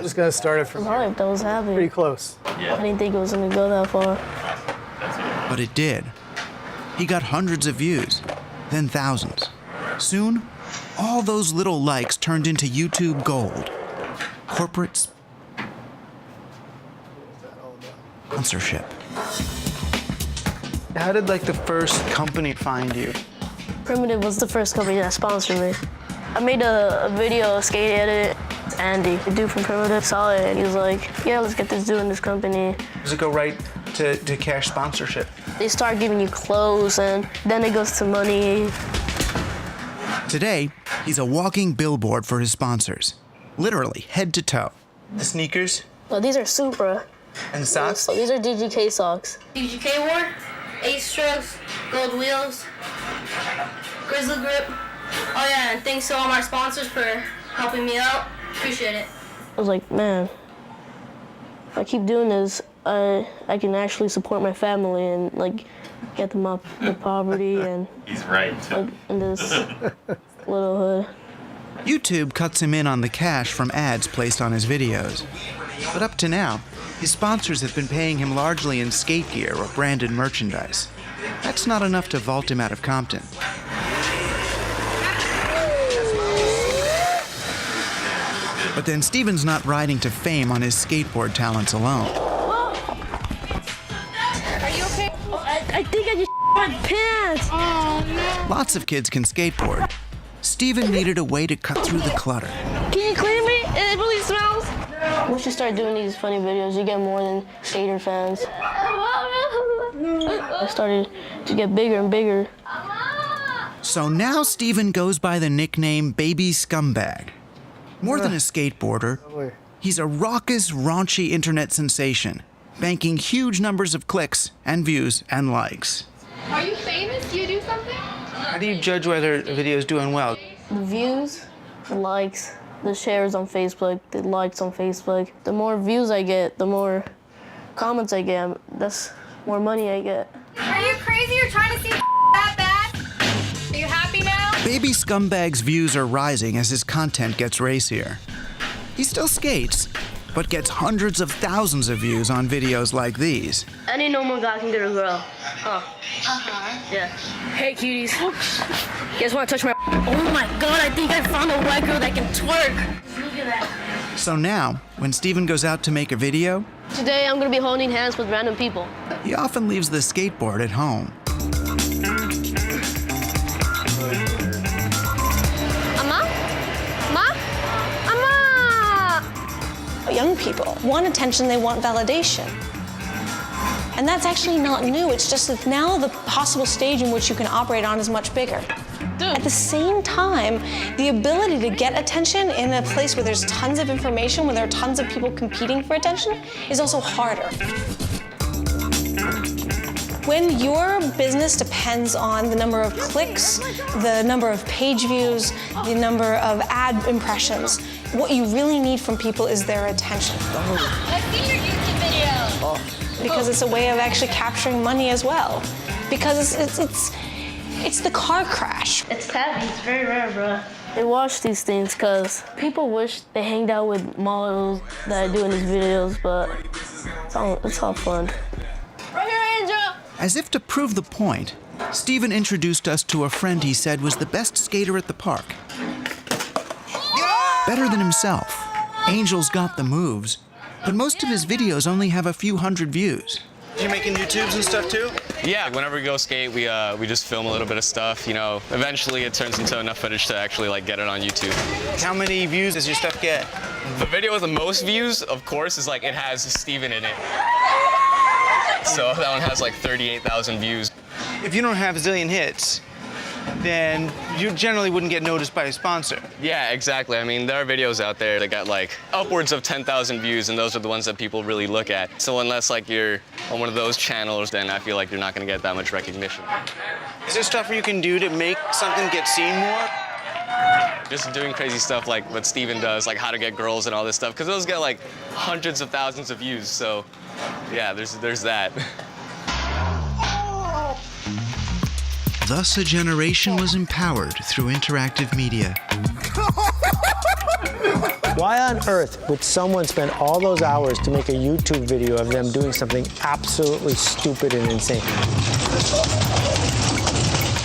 I'm just gonna start it from I'm hyped. I was happy. pretty close. Yeah. I didn't think it was gonna go that far. But it did. He got hundreds of views, then thousands. Soon, all those little likes turned into YouTube gold. Corporate sponsorship. How did like the first company find you? Primitive was the first company that sponsored me. I made a video, a skate edit. Andy, the dude from Primitive, saw it and he was like, yeah, let's get this dude in this company. Does it go right to cash sponsorship? They start giving you clothes and then it goes to money. Today, he's a walking billboard for his sponsors. Literally, head to toe. The sneakers No, these are Supra. and the socks? So these are DGK socks. DGK Ward, Ace Strokes, Gold Wheels, Grizzly Grip. Oh yeah, and thanks to all my sponsors for helping me out. Appreciate it. I was like, man, if I keep doing this, I can actually support my family and like get them up the poverty and He's right. like in this little hood. YouTube cuts him in on the cash from ads placed on his videos. But up to now, his sponsors have been paying him largely in skate gear or branded merchandise. That's not enough to vault him out of Compton. But then Steven's not riding to fame on his skateboard talents alone. Are you okay? I think I just my pants. Oh no. Lots of kids can skateboard. Steven needed a way to cut through the clutter. Can you clean me? It really smells. Once you start doing these funny videos, you get more than skater fans. I started to get bigger and bigger. So now Steven goes by the nickname Baby Scumbag. More than a skateboarder, he's a raucous, raunchy internet sensation, banking huge numbers of clicks and views and likes. Are you famous? Do you do something? How do you judge whether a video is doing well? The views, the likes, the shares on Facebook, the likes on Facebook. The more views I get, the more comments I get, that's more money I get. Are you crazy? You're trying to see that bad? Are you happy now? Baby Scumbag's views are rising as his content gets racier. He still skates, but gets hundreds of thousands of views on videos like these. Any normal guy can get a girl. Huh. Uh-huh. Yeah. Hey, cuties. You guys want to touch my... Oh my God, I think I found a white girl that can twerk. Look at that. So now, when Steven goes out to make a video, Today, I'm going to be holding hands with random people. he often leaves the skateboard at home. Young people want attention, they want validation. And that's actually not new, it's just that now the possible stage in which you can operate on is much bigger. At the same time, the ability to get attention in a place where there's tons of information, where there are tons of people competing for attention, is also harder. When your business depends on the number of clicks, the number of page views, the number of ad impressions, what you really need from people is their attention. I've seen your YouTube video. Because it's a way of actually capturing money as well. Because it's the car crash. It's heavy. It's very rare, bro. They watch these things because people wish they hanged out with models that I do in these videos, but it's all fun. Right here, Angel. As if to prove the point, Steven introduced us to a friend he said was the best skater at the park. Better than himself. Angel's got the moves, but most of his videos only have a few hundred views. You making YouTubes and stuff too? Yeah, whenever we go skate, we just film a little bit of stuff. You know, eventually it turns into enough footage to actually like get it on YouTube. How many views does your stuff get? The video with the most views, of course, is like it has Steven in it. So that one has like 38,000 views. If you don't have a zillion hits, then you generally wouldn't get noticed by a sponsor. Yeah, exactly. I mean, there are videos out there that got like upwards of 10,000 views, and those are the ones that people really look at. So unless like you're on one of those channels, then I feel like you're not gonna get that much recognition. Is there stuff you can do to make something get seen more? Just doing crazy stuff like what Steven does, like how to get girls and all this stuff, because those get like hundreds of thousands of views. So yeah, there's that. Thus, a generation was empowered through interactive media. Why on earth would someone spend all those hours to make a YouTube video of them doing something absolutely stupid and insane?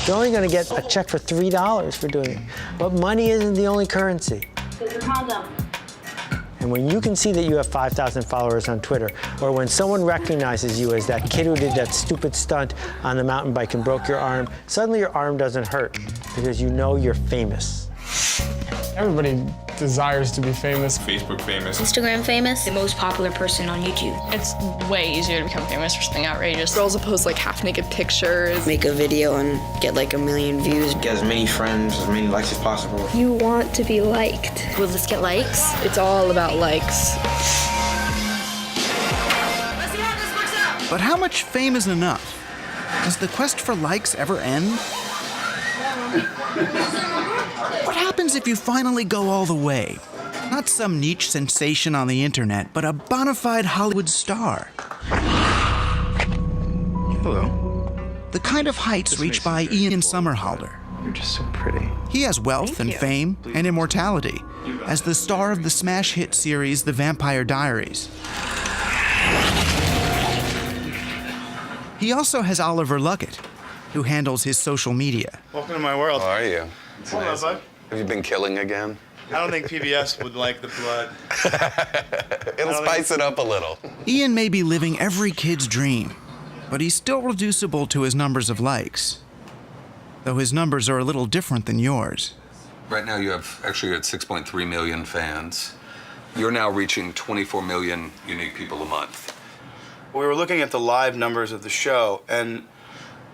You're only going to get a check for $3 for doing it. But money isn't the only currency. And when you can see that you have 5,000 followers on Twitter, or when someone recognizes you as that kid who did that stupid stunt on the mountain bike and broke your arm, suddenly your arm doesn't hurt because you know you're famous. Everybody desires to be famous. Facebook famous. Instagram famous. The most popular person on YouTube. It's way easier to become famous for something outrageous. Girls will post like half-naked pictures. Make a video and get like 1 million views. Get as many friends, as many likes as possible. You want to be liked. Will this get likes? It's all about likes. Let's see how this works out. But how much fame is enough? Does the quest for likes ever end? What happens if you finally go all the way? Not some niche sensation on the internet, but a bona fide Hollywood star. Hello. The kind of heights reached by Ian Somerhalder. You're just so pretty. He has wealth and fame and immortality as the star of the smash hit series The Vampire Diaries. He also has Oliver Luckett, who handles his social media. Welcome to my world. How are you? Hello, bud. Have you been killing again? I don't think PBS would like the blood. It'll spice it up a little. Ian may be living every kid's dream, but he's still reducible to his numbers of likes. Though his numbers are a little different than yours. Right now you have actually at 6.3 million fans. You're now reaching 24 million unique people a month. We were looking at the live numbers of the show, and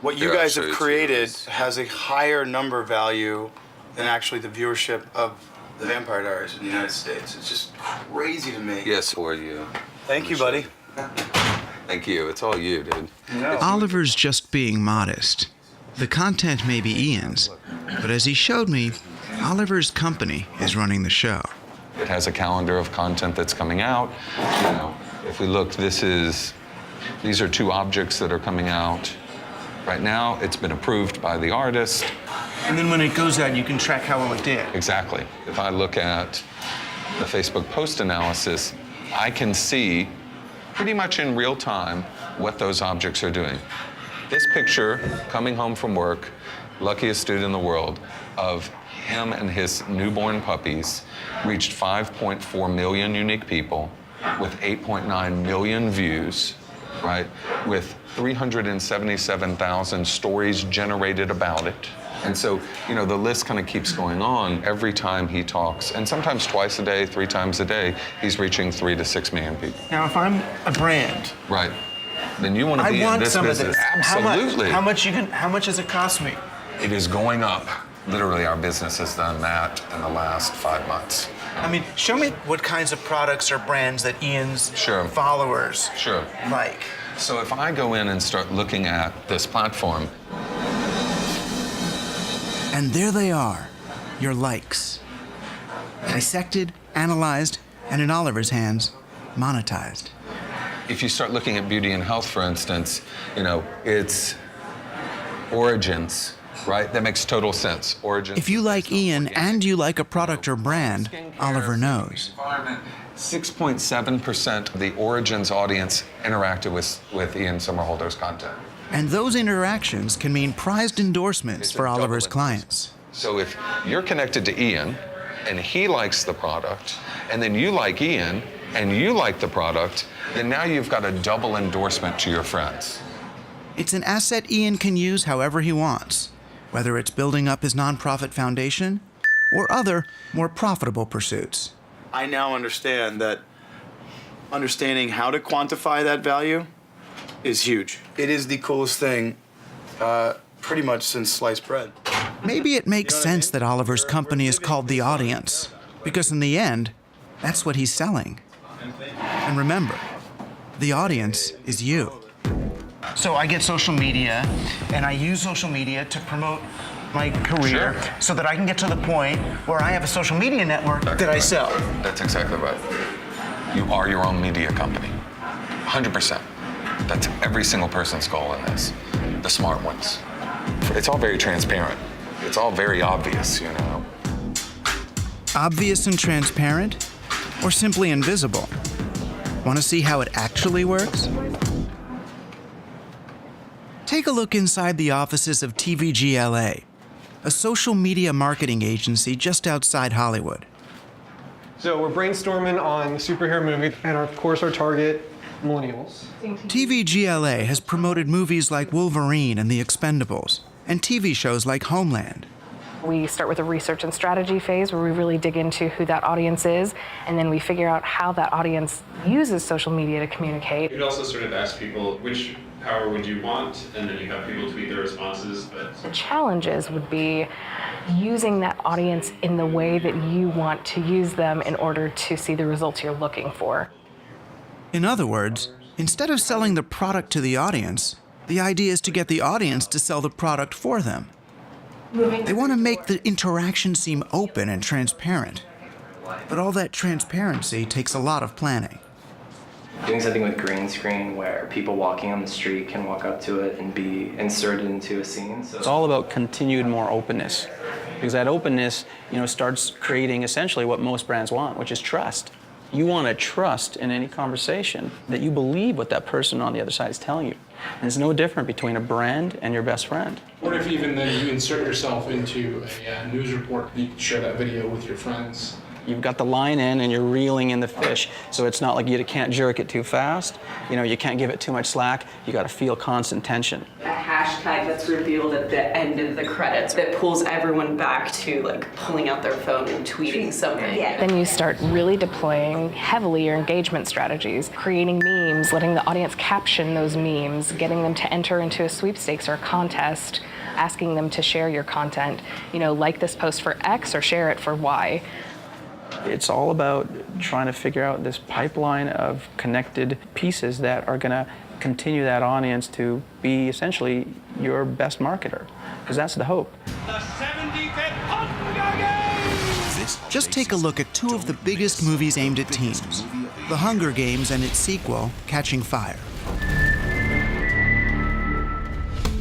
what you guys have created has a higher number value than actually the viewership of The Vampire Diaries in the United States. It's just crazy to me. Yes, for you. Thank you, buddy. Thank you. It's all you, dude. No. Oliver's just being modest. The content may be Ian's, but as he showed me, Oliver's company is running the show. It has a calendar of content that's coming out. You know, if we look, these are 2 objects that are coming out. Right now, it's been approved by the artist. And then when it goes out, you can track how well it did. Exactly. If I look at the Facebook post analysis, I can see pretty much in real time what those objects are doing. This picture, coming home from work, luckiest dude in the world, of him and his newborn puppies, reached 5.4 million unique people with 8.9 million views, right? With 377,000 stories generated about it. And so, you know, the list kind of keeps going on. Every time he talks, and sometimes twice a day, 3 times a day, he's reaching 3 to 6 million people. Now, if I'm a brand, right, then you want to be in this some business. Of this. Absolutely. How much does it cost me? It is going up. Literally, our business has done that in the last 5 months. I mean, show me what kinds of products or brands that Ian's followers like. So if I go in and start looking at this platform. And there they are, your likes. Dissected, analyzed, and in Oliver's hands, monetized. If you start looking at beauty and health, for instance, you know, it's origins, right? That makes total sense. Origins. If you like Ian and you like a product or brand, Oliver knows. 6.7% of the Origins audience interacted with Ian Somerhalder's content. And those interactions can mean prized endorsements for Oliver's clients. So if you're connected to Ian and he likes the product, and then you like Ian and you like the product, then now you've got a double endorsement to your friends. It's an asset Ian can use however he wants, whether it's building up his nonprofit foundation or other, more profitable pursuits. I now understand that understanding how to quantify that value is huge. It is the coolest thing pretty much since sliced bread. Maybe it makes sense that Oliver's company is called The Audience, because in the end, that's what he's selling. And remember, the audience is you. So I get social media, and I use social media to promote my career so that I can get to the point where I have a social media network that I sell. That's exactly right. You are your own media company, 100%. That's every single person's goal in this, the smart ones. It's all very transparent. It's all very obvious, you know. Obvious and transparent? or simply invisible? Want to see how it actually works? Take a look inside the offices of TVGLA, a social media marketing agency just outside Hollywood. So we're brainstorming on superhero movie, and of course our target, millennials. TVGLA has promoted movies like Wolverine and The Expendables, and TV shows like Homeland. We start with a research and strategy phase where we really dig into who that audience is, and then we figure out how that audience uses social media to communicate. You'd also sort of ask people, which power would you want? And then you have people tweet their responses. But The challenges would be using that audience in the way that you want to use them in order to see the results you're looking for. In other words, instead of selling the product to the audience, the idea is to get the audience to sell the product for them. They want to make the interaction seem open and transparent. But all that transparency takes a lot of planning. Doing something with green screen where people walking on the street can walk up to it and be inserted into a scene. So it's all about continued more openness, because that openness, starts creating essentially what most brands want, which is trust. You want to trust in any conversation that you believe what that person on the other side is telling you. And it's no different between a brand and your best friend. What if even then you insert yourself into a news report, you can share that video with your friends? You've got the line in and you're reeling in the fish. So it's not like you can't jerk it too fast. You can't give it too much slack. You got to feel constant tension. A hashtag that's revealed at the end of the credits that pulls everyone back to pulling out their phone and tweeting something. Yeah. Then you start really deploying heavily your engagement strategies, creating memes, letting the audience caption those memes, getting them to enter into a sweepstakes or a contest, asking them to share your content. Like this post for X or share it for Y. It's all about trying to figure out this pipeline of connected pieces that are going to continue that audience to be essentially your best marketer, because that's the hope. The 75th Hunger Games! Just take a look at two of the biggest movies aimed at teens, The Hunger Games and its sequel, Catching Fire.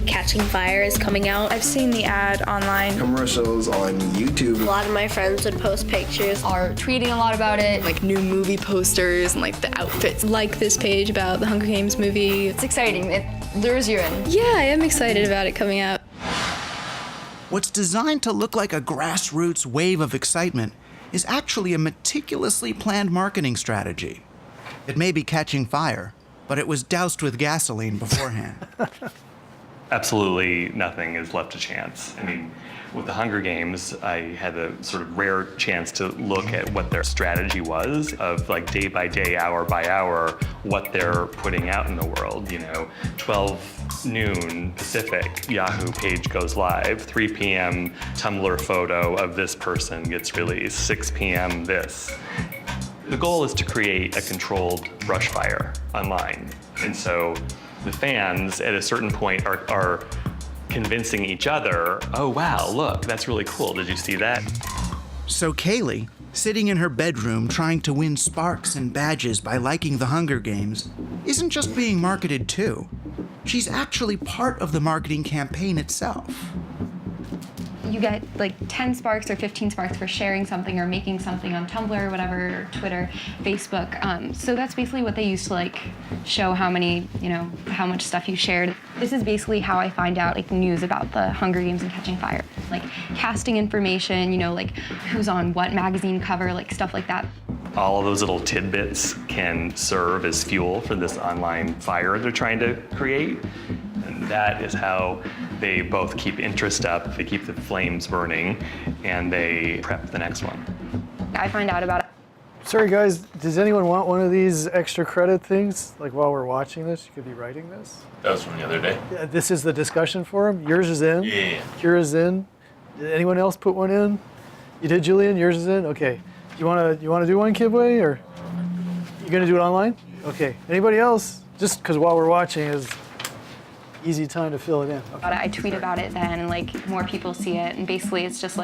Catching Fire is coming out. I've seen the ad online. Commercials on YouTube. A lot of my friends would post pictures. Are tweeting a lot about it. Like new movie posters and the outfits. Like this page about the Hunger Games movie. It's exciting. It lures you in. Yeah, I am excited about it coming out. What's designed to look like a grassroots wave of excitement is actually a meticulously planned marketing strategy. It may be catching fire, but it was doused with gasoline beforehand. Absolutely nothing is left to chance. I mean, with the Hunger Games, I had a sort of rare chance to look at what their strategy was of day by day, hour by hour, what they're putting out in the world. 12 noon Pacific, Yahoo page goes live, 3 p.m. Tumblr photo of this person gets released, 6 p.m. this. The goal is to create a controlled brush fire online. And so the fans at a certain point are convincing each other, oh wow, look, that's really cool, did you see that? So Kaylee, sitting in her bedroom trying to win sparks and badges by liking the Hunger Games, isn't just being marketed to. She's actually part of the marketing campaign itself. You get 10 sparks or 15 sparks for sharing something or making something on Tumblr or whatever, Twitter, Facebook. So that's basically what they use to show how many, how much stuff you shared. This is basically how I find out news about the Hunger Games and Catching Fire. Casting information, who's on what magazine cover, stuff like that. All of those little tidbits can serve as fuel for this online fire they're trying to create. And that is how they both keep interest up, they keep the flames burning, and they prep the next one. I find out about it. Sorry guys, does anyone want one of these extra credit things? While we're watching this, you could be writing this. That was from the other day. Yeah, this is the discussion forum. Yours is in. Yeah. Kira's in. Did anyone else put one in? You did, Julian? Yours is in? Okay. You wanna do one, Kibwe, or you gonna do it online? Okay. Anybody else? Just because while we're watching is easy time to fill it in. Okay. I tweet about it then, more people see it, and basically it's just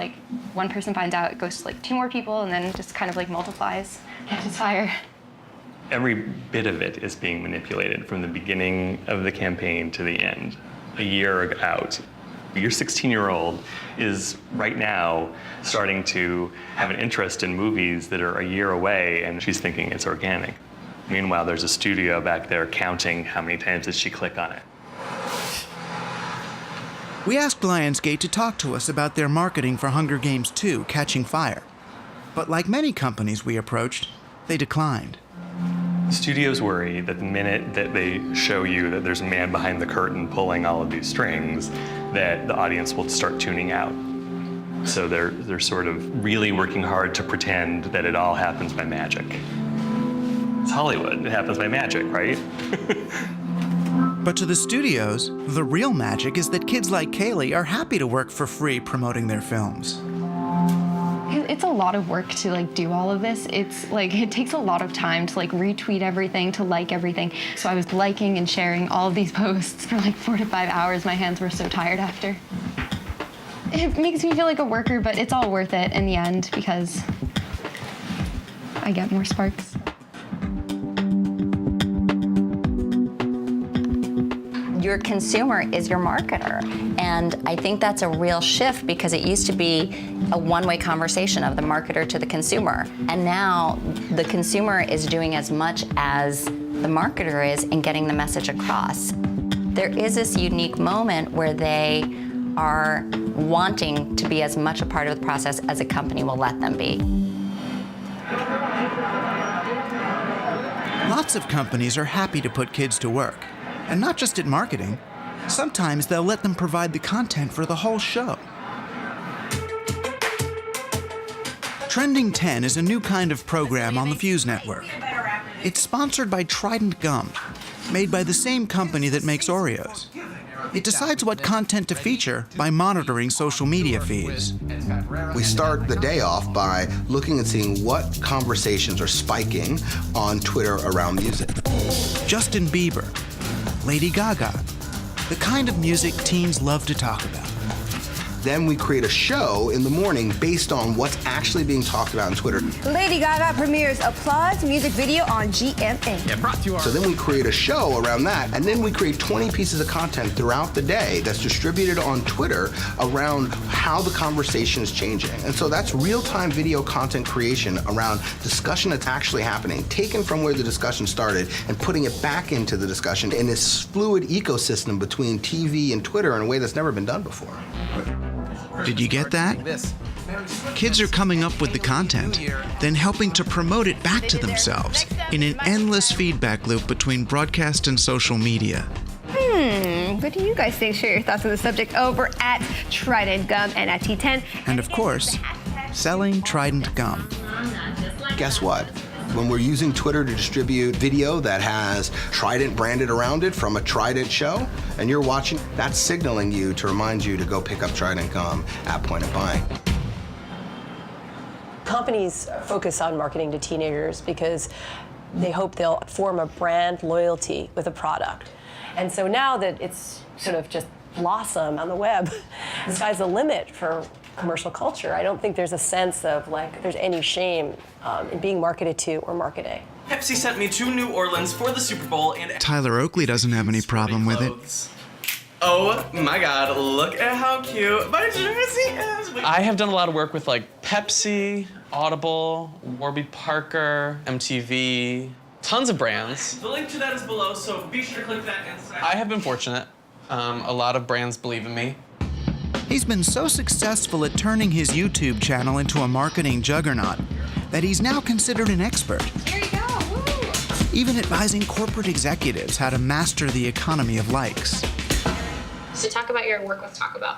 one person finds out, it goes to 2 more people, and then it just kind of multiplies. Catches fire. Every bit of it is being manipulated from the beginning of the campaign to the end. A year out, Your 16-year-old is right now starting to have an interest in movies that are a year away, and she's thinking it's organic. Meanwhile, there's a studio back there counting how many times did she click on it. We asked Lionsgate to talk to us about their marketing for Hunger Games 2: Catching Fire. But like many companies we approached, they declined. Studios worry that the minute that they show you that there's a man behind the curtain pulling all of these strings, that the audience will start tuning out. So they're sort of really working hard to pretend that it all happens by magic. It's Hollywood, it happens by magic, right? But to the studios, the real magic is that kids like Kaylee are happy to work for free promoting their films. It's a lot of work to do all of this. It's it takes a lot of time to retweet everything, to like everything. So I was liking and sharing all of these posts for 4 to 5 hours. My hands were so tired after. It makes me feel like a worker, but it's all worth it in the end because I get more sparks. Your consumer is your marketer. And I think that's a real shift because it used to be a one-way conversation of the marketer to the consumer. And now the consumer is doing as much as the marketer is in getting the message across. There is this unique moment where they are wanting to be as much a part of the process as a company will let them be. Lots of companies are happy to put kids to work. And not just at marketing. Sometimes they'll let them provide the content for the whole show. Trending 10 is a new kind of program on the Fuse network. It's sponsored by Trident Gum, made by the same company that makes Oreos. It decides what content to feature by monitoring social media feeds. We start the day off by looking and seeing what conversations are spiking on Twitter around music. Justin Bieber, Lady Gaga, the kind of music teens love to talk about. Then we create a show in the morning based on what's actually being talked about on Twitter. Lady Gaga premieres Applause music video on GMA. Yeah, brought to you. So then we create a show around that, and then we create 20 pieces of content throughout the day that's distributed on Twitter around how the conversation is changing. And so that's real-time video content creation around discussion that's actually happening, taken from where the discussion started and putting it back into the discussion in this fluid ecosystem between TV and Twitter in a way that's never been done before. Did you get that? Kids are coming up with the content, then helping to promote it back to themselves in an endless feedback loop between broadcast and social media. What do you guys think? Share your thoughts on the subject over at Trident Gum and at T10. And of course, selling Trident Gum. Guess what? When we're using Twitter to distribute video that has Trident branded around it from a Trident show, and you're watching, that's signaling you to remind you to go pick up Trident Gum at point of buying. Companies focus on marketing to teenagers because they hope they'll form a brand loyalty with a product. And so now that it's sort of just blossom on the web, the sky's the limit for commercial culture. I don't think there's a sense of there's any shame in being marketed to or marketing. Pepsi sent me to New Orleans for the Super Bowl and Tyler Oakley doesn't have any problem with it. Oh my God, look at how cute my jersey is. I have done a lot of work with Pepsi, Audible, Warby Parker, MTV, tons of brands. The link to that is below, so be sure to click that inside. I have been fortunate. A lot of brands believe in me. He's been so successful at turning his YouTube channel into a marketing juggernaut that he's now considered an expert. There you go. Woo. Even advising corporate executives how to master the economy of likes. So talk about your work with Taco Bell.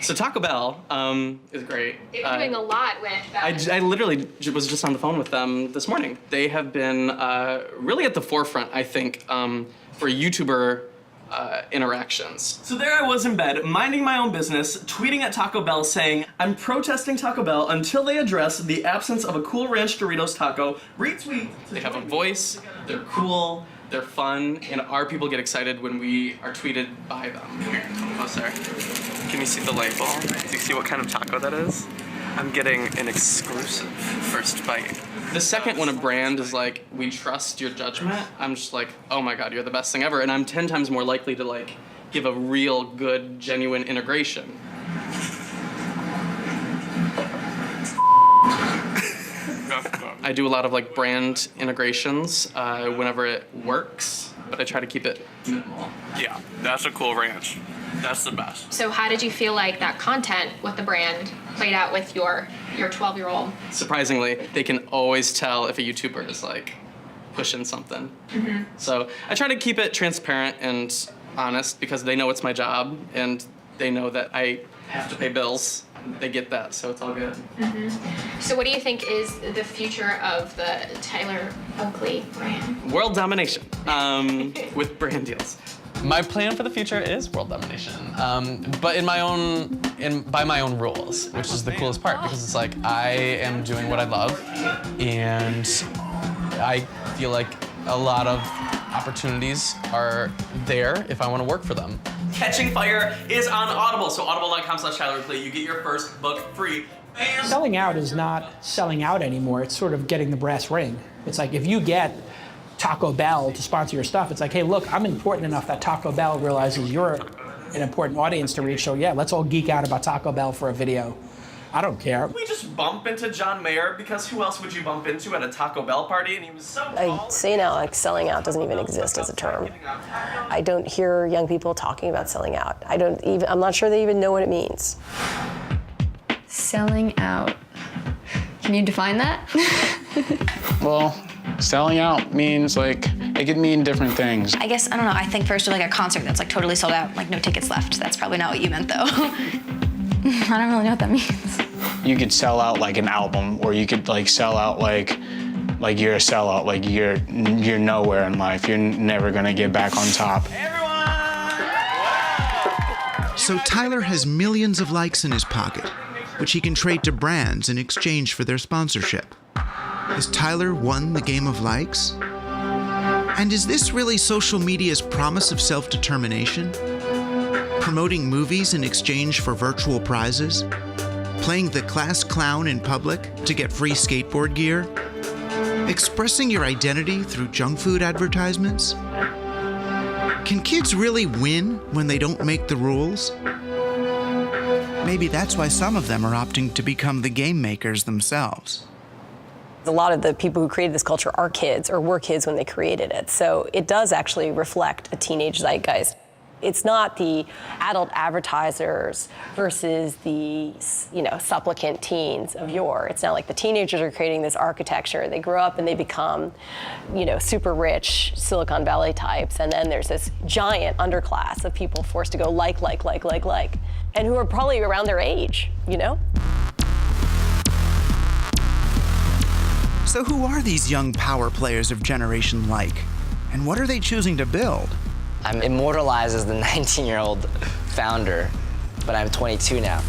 So Taco Bell is great. They've been doing a lot with I literally was just on the phone with them this morning. They have been really at the forefront, I think, for YouTuber interactions. So there I was in bed, minding my own business, tweeting at Taco Bell saying, I'm protesting Taco Bell until they address the absence of a Cool Ranch Doritos taco. Retweet. They have a voice, they're cool, they're fun, and our people get excited when we are tweeted by them. Come here, come closer. Can you see the light bulb? Do you see what kind of taco that is? I'm getting an exclusive first bite. The second when a brand is like, we trust your judgment, I'm just like, oh my God, you're the best thing ever. And I'm 10 times more likely to like give a real good, genuine integration. I do a lot of like brand integrations whenever it works, but I try to keep it minimal. Yeah, that's a cool ranch. That's the best. So how did you feel like that content with the brand played out with your 12-year-old? Surprisingly, they can always tell if a YouTuber is like pushing something. Mm-hmm. So I try to keep it transparent and honest because they know it's my job and they know that I have to pay bills. They get that, so it's all good. Mm-hmm. So what do you think is the future of the Tyler Oakley brand? World domination with brand deals. My plan for the future is world domination, but by my own rules, which is the coolest part because it's like I am doing what I love, and I feel like a lot of opportunities are there if I want to work for them. Catching Fire is on Audible, so audible.com/TylerOakley. You get your first book free. Bam! Selling out is not selling out anymore. It's sort of getting the brass ring. It's like if you get Taco Bell to sponsor your stuff, it's like, hey, look, I'm important enough that Taco Bell realizes you're an important audience to reach, so yeah, let's all geek out about Taco Bell for a video. I don't care. We just bump into John Mayer because who else would you bump into at a Taco Bell party? And he was so tall. I say now, like, selling out doesn't even exist as a term. I don't hear young people talking about selling out. I'm not sure they even know what it means. Selling out. Can you define that? Well, selling out means like, it could mean different things. I guess, I don't know, I think first of like a concert that's like totally sold out, like no tickets left. That's probably not what you meant though. I don't really know what that means. You could sell out like an album, or you could like sell out like you're a sellout, like you're nowhere in life. You're never gonna get back on top. So Tyler has millions of likes in his pocket, which he can trade to brands in exchange for their sponsorship. Has Tyler won the game of likes? And is this really social media's promise of self-determination? Promoting movies in exchange for virtual prizes? Playing the class clown in public to get free skateboard gear? Expressing your identity through junk food advertisements? Can kids really win when they don't make the rules? Maybe that's why some of them are opting to become the game makers themselves. A lot of the people who created this culture are kids or were kids when they created it. So it does actually reflect a teenage zeitgeist. It's not the adult advertisers versus the, supplicant teens of yore. It's not like the teenagers are creating this architecture. They grow up and they become, super rich Silicon Valley types. And then there's this giant underclass of people forced to go like, and who are probably around their age, So who are these young power players of Generation Like? And what are they choosing to build? I'm immortalized as the 19-year-old founder, but I'm 22 now.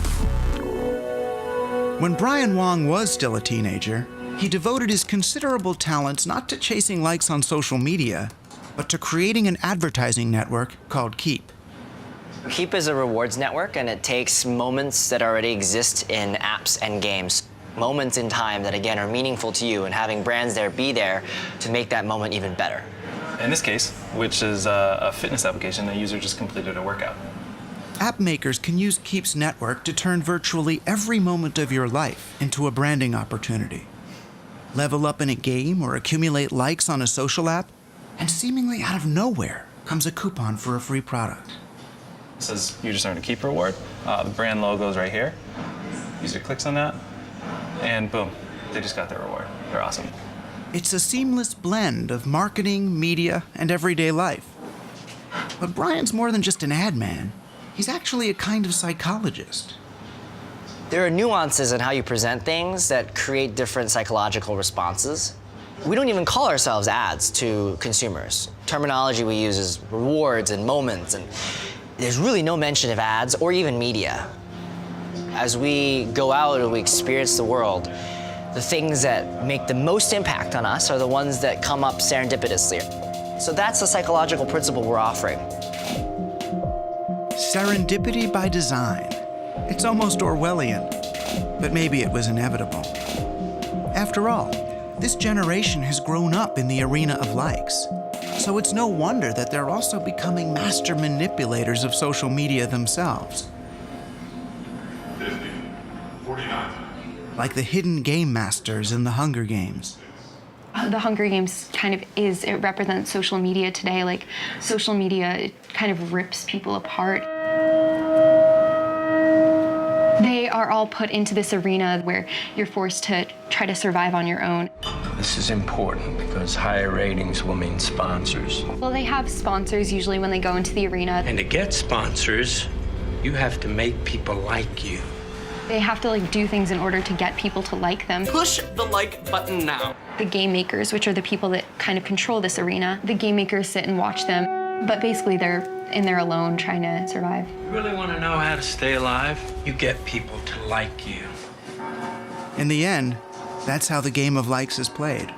When Brian Wong was still a teenager, he devoted his considerable talents not to chasing likes on social media, but to creating an advertising network called Keep. Keep is a rewards network, and it takes moments that already exist in apps and games. Moments in time that, again, are meaningful to you, and having brands there be there to make that moment even better. In this case, which is a fitness application, a user just completed a workout. App makers can use Keep's network to turn virtually every moment of your life into a branding opportunity. Level up in a game or accumulate likes on a social app, and seemingly out of nowhere comes a coupon for a free product. It says you just earned a Keep reward. The brand logo is right here. User clicks on that, and boom, they just got their reward. They're awesome. It's a seamless blend of marketing, media, and everyday life. But Brian's more than just an ad man. He's actually a kind of psychologist. There are nuances in how you present things that create different psychological responses. We don't even call ourselves ads to consumers. Terminology we use is rewards and moments, and there's really no mention of ads or even media. As we go out and we experience the world, the things that make the most impact on us are the ones that come up serendipitously. So that's the psychological principle we're offering. Serendipity by design. It's almost Orwellian. But maybe it was inevitable. After all, this generation has grown up in the arena of likes. So it's no wonder that they're also becoming master manipulators of social media themselves. 50, 49. Like the hidden game masters in the Hunger Games. The Hunger Games it represents social media today. Like, social media, it kind of rips people apart. They are all put into this arena where you're forced to try to survive on your own. This is important because higher ratings will mean sponsors. Well, they have sponsors usually when they go into the arena. And to get sponsors, you have to make people like you. They have to do things in order to get people to like them. Push the like button now. The game makers, which are the people that kind of control this arena, the game makers sit and watch them, but basically they're in there alone trying to survive. You really want to know how to stay alive? You get people to like you. In the end, that's how the game of likes is played.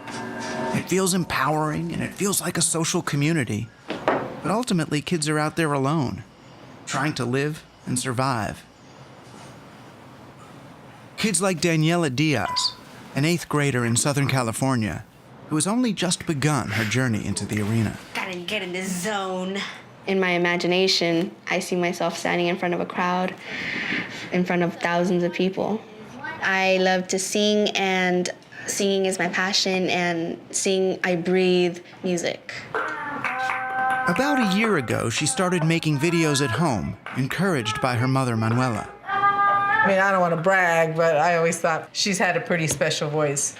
It feels empowering and it feels like a social community. But ultimately, kids are out there alone, trying to live and survive. Kids like Daniela Diaz, an 8th grader in Southern California, who has only just begun her journey into the arena. Gotta get in this zone. In my imagination, I see myself standing in front of a crowd, in front of thousands of people. I love to sing, and singing is my passion, and I breathe music. About a year ago, she started making videos at home, encouraged by her mother, Manuela. I mean, I don't want to brag, but I always thought she's had a pretty special voice.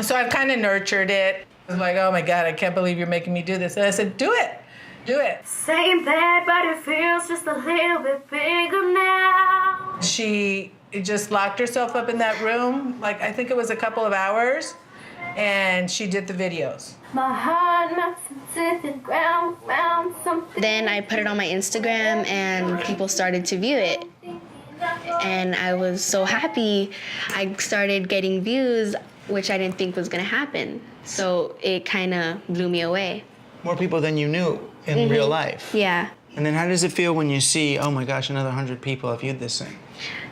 So I've kind of nurtured it. I was like, oh my God, I can't believe you're making me do this. And I said, do it, do it. Same bed, but it feels just a little bit bigger now. She just locked herself up in that room, I think it was a couple of hours, and she did the videos. My heart melts into the ground, something. Then I put it on my Instagram, and people started to view it. And I was so happy. I started getting views, which I didn't think was gonna happen. So it kind of blew me away. More people than you knew in real life. Yeah. And then how does it feel when you see, oh my gosh, another 100 people have viewed this thing?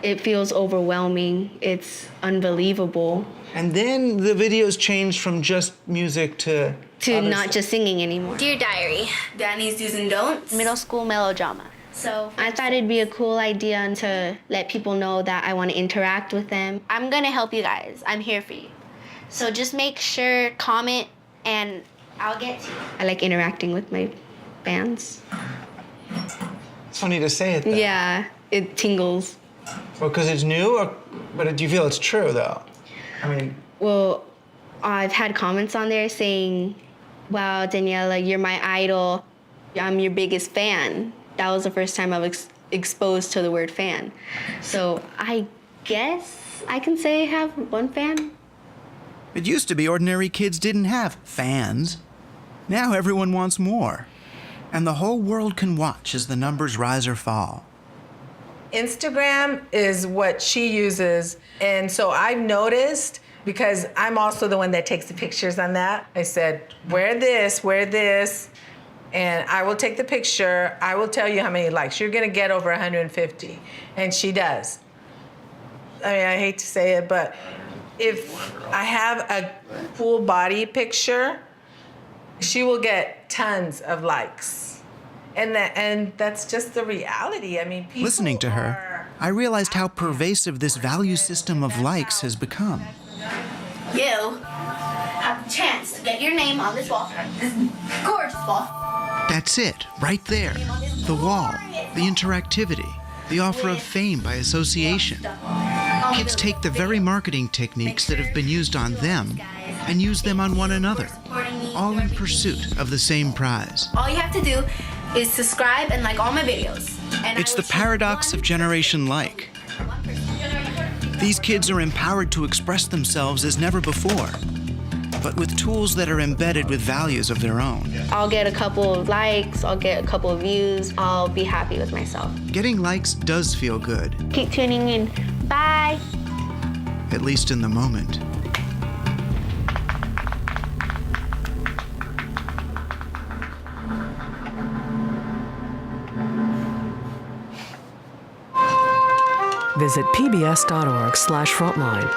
It feels overwhelming. It's unbelievable. And then the videos changed from just music to not just singing anymore. Dear Diary, Danny's do's and don'ts. Middle school melodrama. So I thought it'd be a cool idea to let people know that I want to interact with them. I'm gonna help you guys. I'm here for you. So just make sure, comment, and I'll get to you. I like interacting with my fans. It's funny to say it, though. Yeah, it tingles. Well, because it's new, but do you feel it's true, though? I mean... Well, I've had comments on there saying, wow, Daniela, you're my idol. I'm your biggest fan. That was the first time I was exposed to the word fan. So I guess I can say I have one fan. It used to be ordinary kids didn't have fans. Now everyone wants more. And the whole world can watch as the numbers rise or fall. Instagram is what she uses. And so I've noticed, because I'm also the one that takes the pictures on that, I said, wear this. And I will take the picture. I will tell you how many likes. You're gonna get over 150. And she does. I mean, I hate to say it, but if I have a full body picture, she will get tons of likes. And that's just the reality. I mean, people Listening to her, I realized how pervasive this value system of likes has become. You have the chance to get your name on this wall. This gorgeous wall. That's it, right there. The wall, the interactivity, the offer of fame by association. Kids take the very marketing techniques that have been used on them and use them on one another, all in pursuit of the same prize. All you have to do is subscribe and like all my videos. It's the paradox of Generation Like. These kids are empowered to express themselves as never before, but with tools that are embedded with values of their own. I'll get a couple of likes, I'll get a couple of views, I'll be happy with myself. Getting likes does feel good. Keep tuning in. Bye. At least in the moment. Visit pbs.org/frontline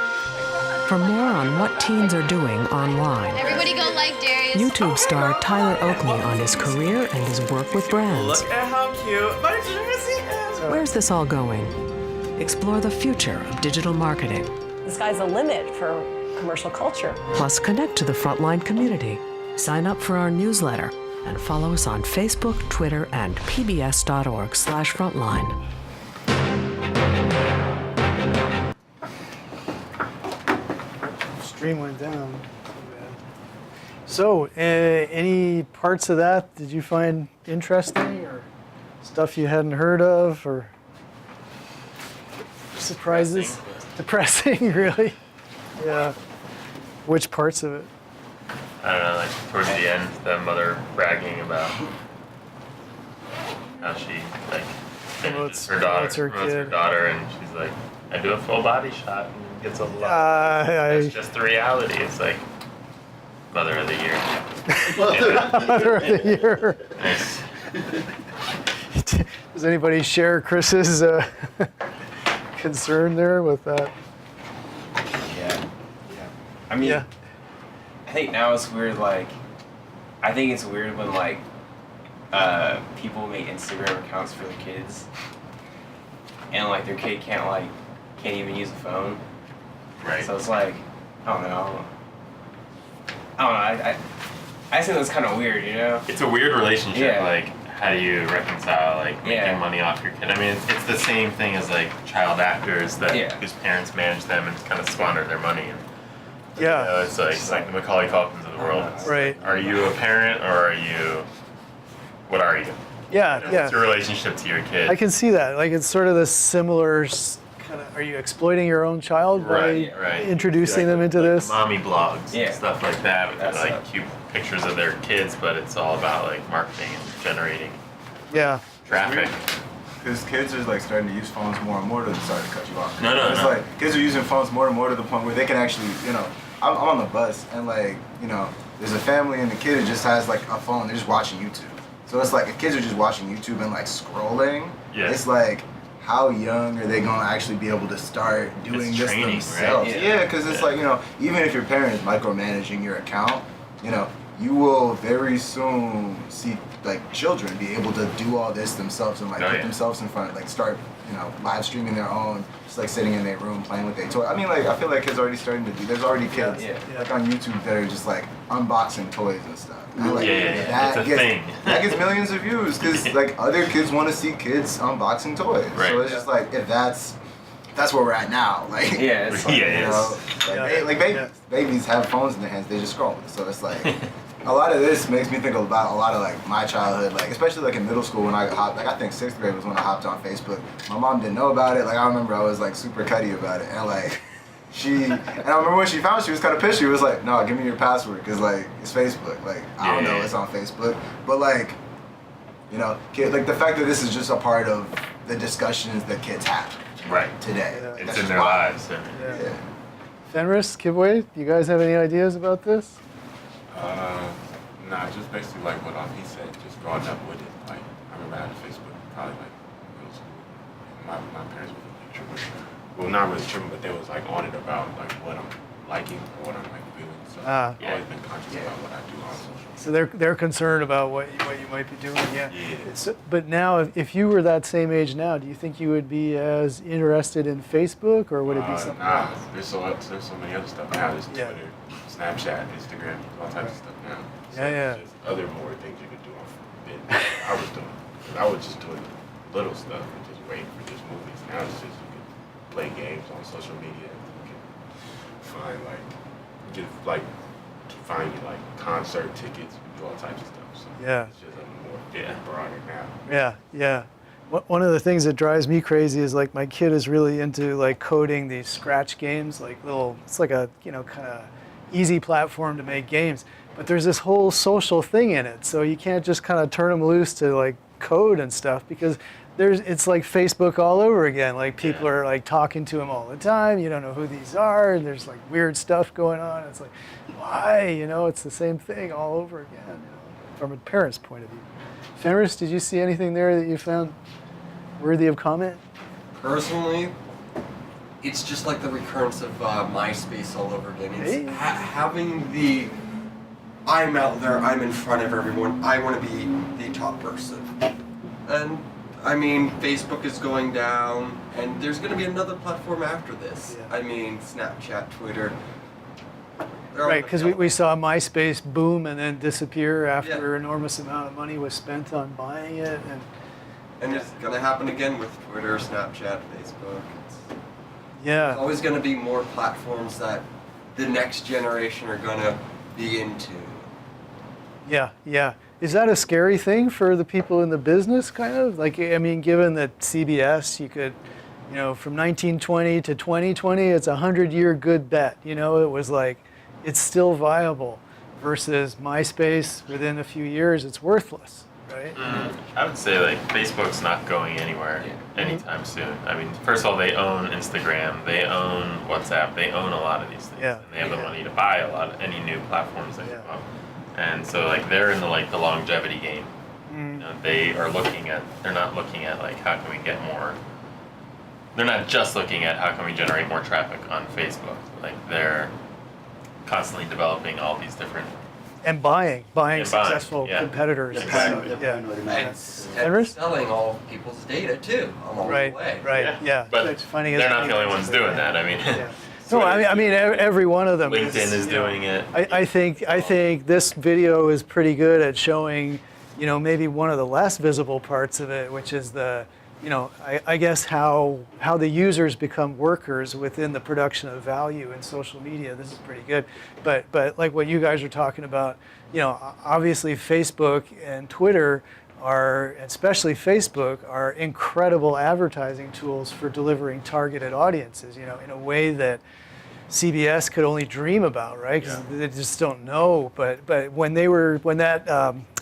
for more on what teens are doing online. Everybody go like Darius. YouTube star Tyler Oakley on his career and his work with brands. Look at how cute my jersey is. Where's this all going? Explore the future of digital marketing. The sky's the limit for commercial culture. Plus, connect to the Frontline community. Sign up for our newsletter and follow us on Facebook, Twitter, and pbs.org/frontline. Stream went down. So, any parts of that did you find interesting, or stuff you hadn't heard of, or surprises? Depressing, really? Yeah. Which parts of it? I don't know, like towards the end, the mother bragging about how she like finishes her daughter, promotes her daughter, and she's like, I do a full body shot and gets a lot. That's just the reality. It's like Mother of the Year. Mother of the Year. Nice. Does anybody share Chris's concern there with that? Yeah. I mean, I think now it's weird. Like, I think it's weird when like people make Instagram accounts for their kids, and like their kid can't even use a phone. Right. So it's like, I don't know. I just think that's kind of weird, you know? It's a weird relationship. Yeah. Like, how do you reconcile like making money off your kid? I mean, it's the same thing as like child actors that whose parents manage them and just kind of squander their money. And, Yeah. You know, it's like the Macaulay Culkins of the world. It's Right. like, are you a parent or are you? What are you? Yeah, You know, yeah. What's your relationship to your kid? I can see that. Like, it's sort of the similar kind of. Are you exploiting your own child by introducing them into this? Mommy blogs Yeah. and stuff like that with like cute pictures of their kids, but it's all about like marketing and generating Yeah. traffic. Because kids are like starting to use phones more and more to sorry to cut you off. No. It's like kids are using phones more and more to the point where they can actually, I'm on the bus and there's a family and the kid just has like a phone. They're just watching YouTube. So it's like if kids are just watching YouTube and like scrolling. Yeah. It's like how young are they gonna actually be able to start doing It's this training, themselves? right? Yeah, because it's like even if your parent is micromanaging your account, you will very soon see like children be able to do all this themselves and put themselves in front, like start live streaming their own, just like sitting in their room playing with their toy. I mean, like I feel like kids are already starting to do. There's already kids like on YouTube that are just like unboxing toys and stuff. And, like, It's a thing. That gets millions of views because like other kids want to see kids unboxing toys. Right. So it's just like if that's where we're at now. Like it's like, babies have phones in their hands. They just scroll. So it's like. A lot of this makes me think about a lot of like my childhood, like especially like in middle school when I hopped, like I think 6th grade was when I hopped on Facebook. My mom didn't know about it. Like I remember I was like super cutty about it, and like and I remember when she found it, she was kind of pissed. She was like, "No, give me your password, cause like it's Facebook. Like I don't know it's on Facebook, but like kid, like the fact that this is just a part of the discussions that kids have today. It's That's in their wild. lives. Fenris, Kibwe, do you guys have any ideas about this? Nah, just basically like what he said, just growing up with it. Like, I remember I had Facebook probably like middle school. My parents were really tripping. Well, not really tripping, but they was like on it about like what I'm liking or what I'm like feeling. So I've always been conscious about what I do on social media. So they're concerned about what you might be doing, So, but now, if you were that same age now, do you think you would be as interested in Facebook, or would it be something Nah, else? there's so many other stuff now. There's Twitter, Snapchat, Instagram, all types of stuff now. So there's other more things you could do than I was doing. 'Cause I was just doing little stuff and just waiting for just movies. Now it's just you can play games on social media. You can find find you like concert tickets, do all types of stuff. So it's just a more broader now. Yeah. One of the things that drives me crazy is like my kid is really into like coding these scratch games, like it's like a kind of easy platform to make games, but there's this whole social thing in it, so you can't just kind of turn them loose to like code and stuff, because it's like Facebook all over again. Like people are like talking to them all the time. You don't know who these are, and there's like weird stuff going on. It's like, why? It's the same thing all over again, from a parent's point of view. Fenris, did you see anything there that you found worthy of comment? Personally, it's just like the recurrence of MySpace all over again. It's having the, I'm out there, I'm in front of everyone, I want to be the top person. And I mean, Facebook is going down, and there's going to be another platform after this. I mean, Snapchat, Twitter. Right, because we saw MySpace boom and then disappear after an enormous amount of money was spent on buying it. And it's going to happen again with Twitter, Snapchat, Facebook. There's always going to be more platforms that the next generation are going to be into. Yeah. Is that a scary thing for the people in the business, kind of? Like, I mean, given that CBS, you could, from 1920 to 2020, it's a 100-year good bet. It was like, it's still viable, versus MySpace, within a few years, it's worthless, right? I would say like Facebook's not going anywhere anytime soon. I mean, first of all, they own Instagram, they own WhatsApp, they own a lot of these things, and they have the money to buy any new platforms that come up. And so like they're in the longevity game. They are they're not looking at like how can we get more. They're not just looking at how can we generate more traffic on Facebook. Like they're constantly developing all these different and buying successful competitors. And selling all people's data too along the way. Right. But it's funny. They're not the only ones doing that. I mean. No, I mean every one of them. LinkedIn is doing it. I think this video is pretty good at showing, maybe one of the less visible parts of it, which is the, I guess how the users become workers within the production of value in social media. This is pretty good, but like what you guys are talking about, obviously Facebook and Twitter especially Facebook, are incredible advertising tools for delivering targeted audiences, in a way that CBS could only dream about, right? Because they just don't know. But when that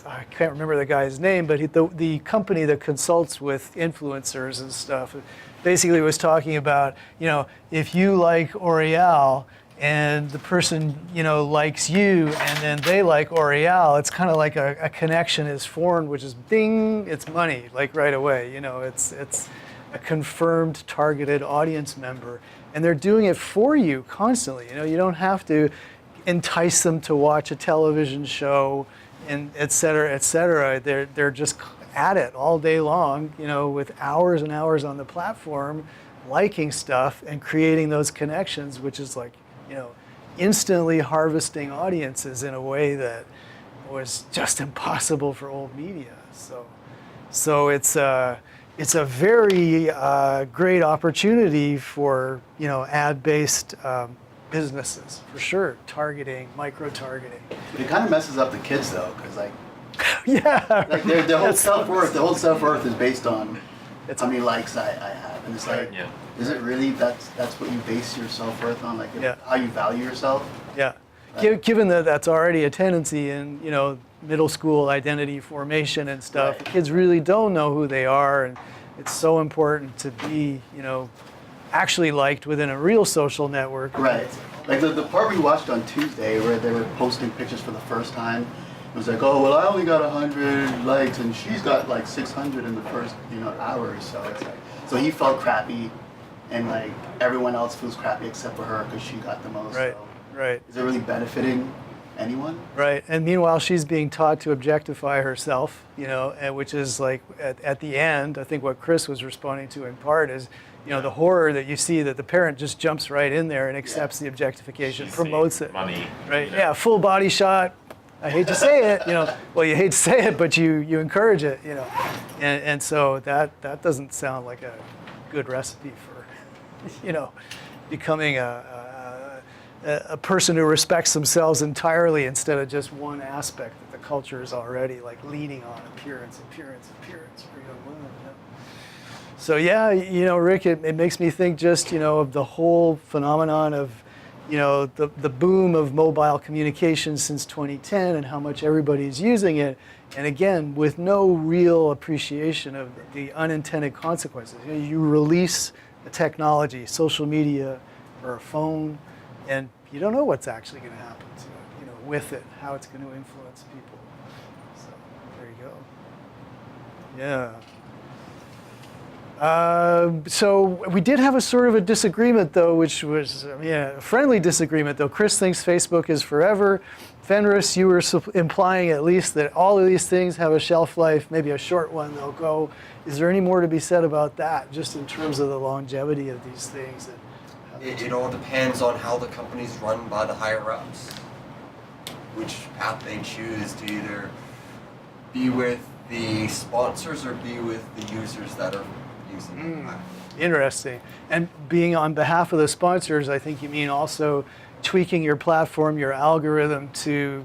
I can't remember the guy's name, but the company that consults with influencers and stuff basically was talking about, if you like L'Oreal, and the person, likes you, and then they like L'Oreal, it's kind of like a connection is formed, which is ding, it's money, like right away. It's a confirmed targeted audience member. And they're doing it for you constantly. You don't have to entice them to watch a television show, and et cetera, et cetera. They're just at it all day long, with hours and hours on the platform, liking stuff and creating those connections, which is like, instantly harvesting audiences in a way that was just impossible for old media. So it's a very great opportunity for ad-based businesses, for sure. Targeting, micro-targeting. But it kind of messes up the kids though, because like their whole self-worth is based on how many likes I have, and it's like. Is it really that's what you base your self-worth on, like how you value yourself? Yeah. Given that that's already a tendency in middle school identity formation and stuff, kids really don't know who they are, and it's so important to be actually liked within a real social network. Right. Like the part we watched on Tuesday where they were posting pictures for the first time. It was like, oh well, I only got 100 likes and she's got like 600 in the first hour or so. It's like, so he felt crappy. And like everyone else feels crappy except for her because she got the most. Right. Is it really benefiting anyone? Right. And meanwhile, she's being taught to objectify herself, which is like at the end, I think what Chris was responding to in part is, the horror that you see that the parent just jumps right in there and accepts the objectification, promotes it. Money. Right. Yeah. Full body shot. I hate to say it, well, you hate to say it, but you encourage it, and so that doesn't sound like a good recipe for becoming a person who respects themselves entirely instead of just one aspect that the culture is already like leaning on, appearance for young women. So Rick, it makes me think just of the whole phenomenon of the boom of mobile communications since 2010 and how much everybody's using it, and again with no real appreciation of the unintended consequences. You release a technology, social media, or a phone, and you don't know what's actually going to happen to it, with it, how it's going to influence people. So there you go. Yeah. So we did have a sort of a disagreement, though, which was a friendly disagreement, though. Chris thinks Facebook is forever. Fenris, you were implying at least that all of these things have a shelf life, maybe a short one, they'll go. Is there any more to be said about that, just in terms of the longevity of these things? It all depends on how the company's run by the higher-ups. Which path they choose to either be with the sponsors or be with the users that are using the platform. Interesting. And being on behalf of the sponsors, I think you mean also tweaking your platform, your algorithm to,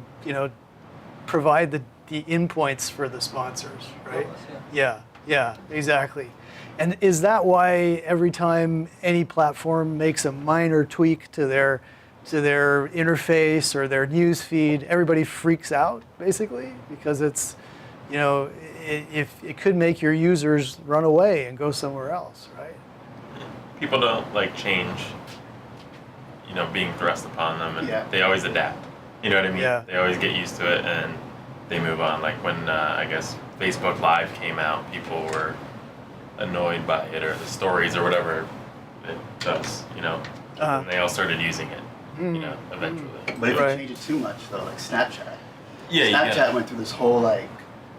provide the endpoints for the sponsors, right? Yeah, exactly. And is that why every time any platform makes a minor tweak to their interface or their news feed, everybody freaks out, basically? Because it's, if it could make your users run away and go somewhere else, right? People don't like change, being thrust upon them, and they always adapt. You know what I mean? Yeah. They always get used to it and they move on. Like when I guess Facebook Live came out, people were annoyed by it or the stories or whatever it does, and they all started using it, eventually. But if you change it too much, though, like Snapchat. Yeah, Snapchat went through this whole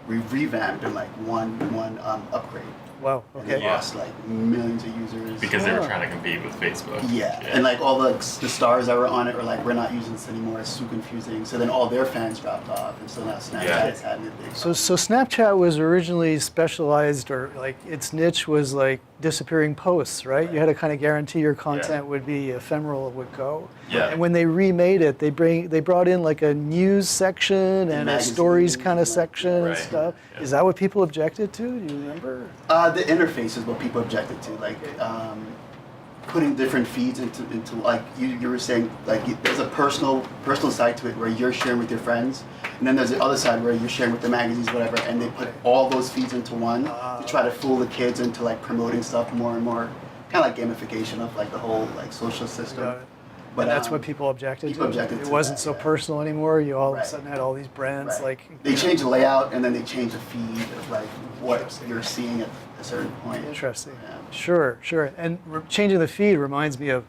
revamp in one upgrade. Wow. And they lost millions of users because they were trying to compete with Facebook. Yeah, and all the stars that were on it were like, we're not using this anymore. It's too confusing. So then all their fans dropped off, and so now Snapchat is having a big. So Snapchat was originally specialized, or its niche was disappearing posts, right? You had to kind of guarantee your content would be ephemeral, it would go. Yeah. And when they remade it, they brought in a news section and a stories kind of section and stuff. Yeah. Is that what people objected to? Do you remember? The interface is what people objected to, putting different feeds into you were saying, there's a personal side to it where you're sharing with your friends, and then there's the other side where you're sharing with the magazines, whatever, and they put all those feeds into one to try to fool the kids into promoting stuff more and more, kind of gamification of the whole social system. But that's what people objected to. People objected it to wasn't that, so personal anymore. You all of a sudden had all these brands They changed the layout, and then they changed the feed of what you're seeing at a certain point. Interesting. Yeah. Sure. And changing the feed reminds me of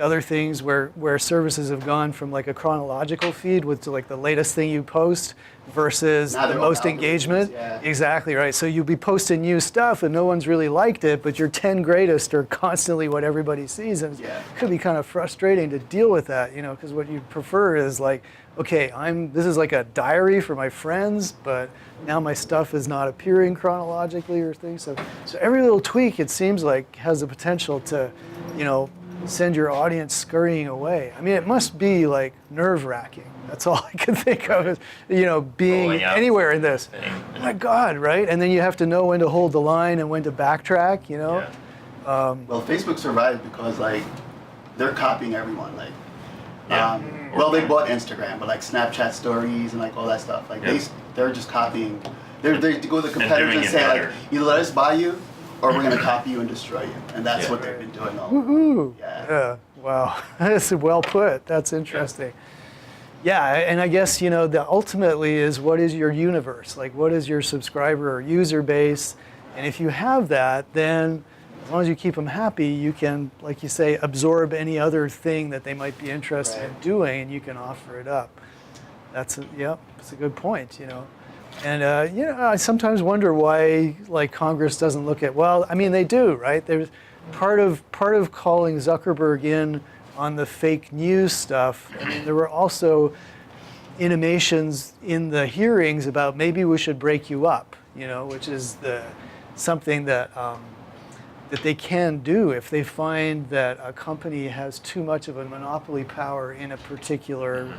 other things where services have gone from a chronological feed with to the latest thing you post versus the most engagement. Yeah. Exactly right. So you'll be posting new stuff and no one's really liked it, but your 10 greatest are constantly what everybody sees, and it could be kind of frustrating to deal with that, because what you prefer is okay, this is a diary for my friends, but now my stuff is not appearing chronologically or things. So every little tweak, it seems has the potential to, send your audience scurrying away. I mean, it must be nerve-wracking. That's all I can think of is, being anywhere in this. Oh my God, right? And then you have to know when to hold the line and when to backtrack, Well, Facebook survived because they're copying everyone. Well, they bought Instagram, but Snapchat stories and all that stuff. They're just copying. They go to the competitors and say either let us buy you, or we're going to copy you and destroy you. And that's what they've been doing all Woohoo! Yeah. Wow. That's well put. That's interesting. Yeah, and I guess, the ultimately is what is your universe? What is your subscriber or user base? And if you have that, then as long as you keep them happy, you can, like you say, absorb any other thing that they might be interested in doing, and you can offer it up. That's a good point, And I sometimes wonder why Congress doesn't look at, they do, right? There's part of calling Zuckerberg in on the fake news stuff. There were also intimations in the hearings about maybe we should break you up, which is something that that they can do if they find that a company has too much of a monopoly power in a particular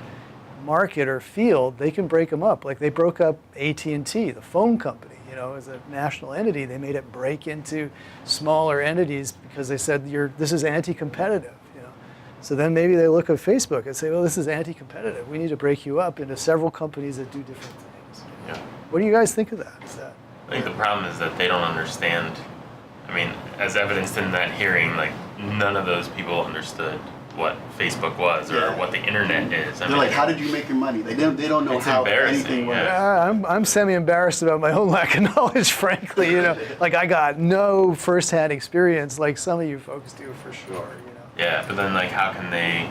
market or field. They can break them up. They broke up AT&T, the phone company, as a national entity. They made it break into smaller entities because they said this is anti-competitive. So then maybe they look at Facebook and say, well, this is anti-competitive. We need to break you up into several companies that do different things. Yeah. What do you guys think of that? I think the problem is that they don't understand. As evidenced in that hearing, none of those people understood what Facebook was or what the internet is. They're like, how did you make your money? They don't know It's how embarrassing, anything works. I'm semi-embarrassed about my own lack of knowledge, frankly. Like I got no first-hand experience like some of you folks do for sure. Yeah, but then like, how can they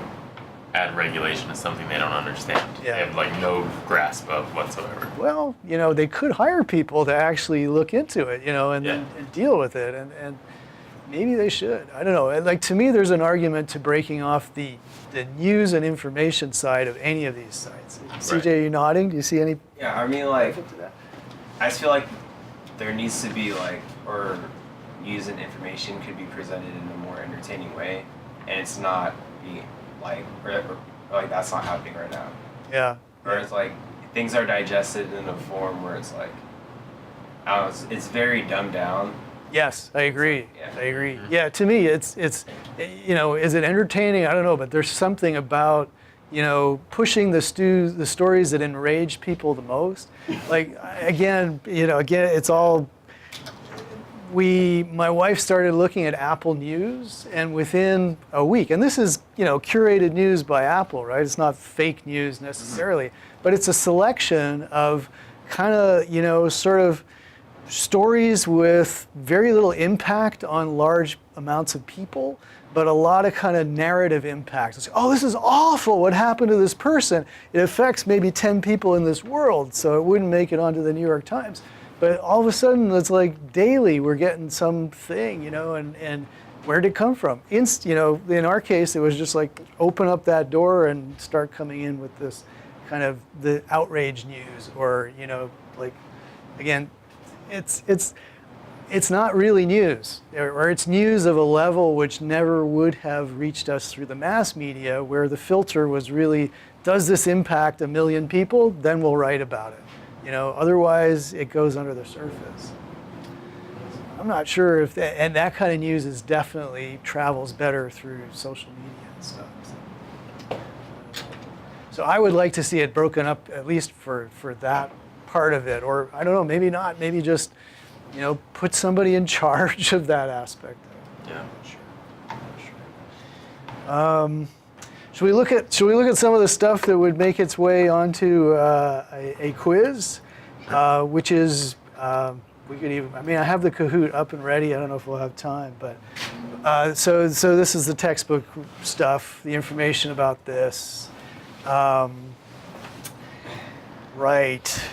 add regulation to something they don't understand? They have like no grasp of whatsoever. Well, they could hire people to actually look into it, and deal with it, and maybe they should. I don't know. Like to me, there's an argument to breaking off the news and information side of any of these sites. CJ, you nodding? Do you see any? Yeah, I mean, like, I just feel like there needs to be like, or news and information could be presented in a more entertaining way, and it's not being like, or like that's not happening right now. Yeah. Or it's like things are digested in a form where it's like, I don't know, it's very dumbed down. Yes, I agree. I agree. Yeah, to me, it's is it entertaining? I don't know, but there's something about pushing the stories that enrage people the most. Like again, it's all. My wife started looking at Apple News, and within a week, and this is curated news by Apple, right? It's not fake news necessarily, but it's a selection of kind of sort of stories with very little impact on large amounts of people, but a lot of kind of narrative impact. It's like, oh, this is awful. What happened to this person? It affects maybe 10 people in this world, so it wouldn't make it onto the New York Times. But all of a sudden, it's like daily we're getting something, and where'd it come from? In our case, it was just like open up that door and start coming in with this kind of the outrage news, or like again. It's not really news, or it's news of a level which never would have reached us through the mass media, where the filter was really, does this impact 1 million people? Then we'll write about it. Otherwise it goes under the surface. I'm not sure if and that kind of news is definitely travels better through social media and stuff. So I would like to see it broken up, at least for that part of it, or I don't know, maybe not, maybe just put somebody in charge of that aspect of it. Yeah. Should we look at some of the stuff that would make its way onto a quiz, which is we could even, I have the Kahoot up and ready. I don't know if we'll have time, but so this is the textbook stuff, the information about this. Right.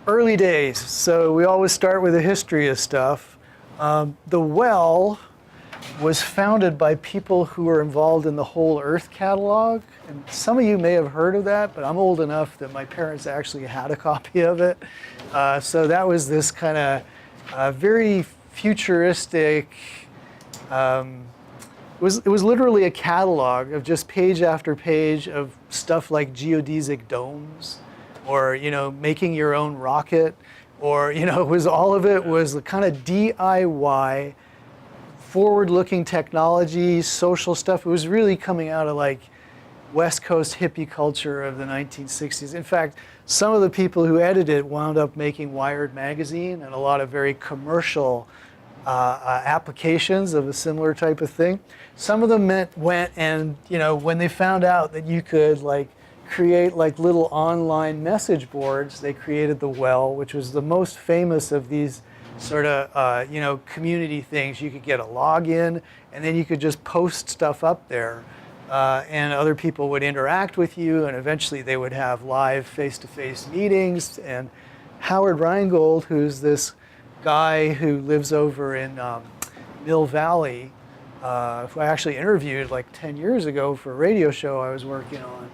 Early days. So we always start with the history of stuff. The well was founded by people who were involved in the Whole Earth catalog. And some of you may have heard of that, but I'm old enough that my parents actually had a copy of it. So that was this kind of very futuristic, it was literally a catalog of just page after page of stuff like geodesic domes, or making your own rocket, or it was all of it was the kind of DIY, forward-looking technology, social stuff. It was really coming out of like West Coast hippie culture of the 1960s. In fact, some of the people who edited it wound up making Wired magazine and a lot of very commercial applications of a similar type of thing. Some of them went and, when they found out that you could like create like little online message boards, they created the Well, which was the most famous of these sort of, community things. You could get a login, and then you could just post stuff up there, and other people would interact with you, and eventually they would have live face-to-face meetings. And Howard Rheingold, who's this guy who lives over in Mill Valley, who I actually interviewed like 10 years ago for a radio show I was working on,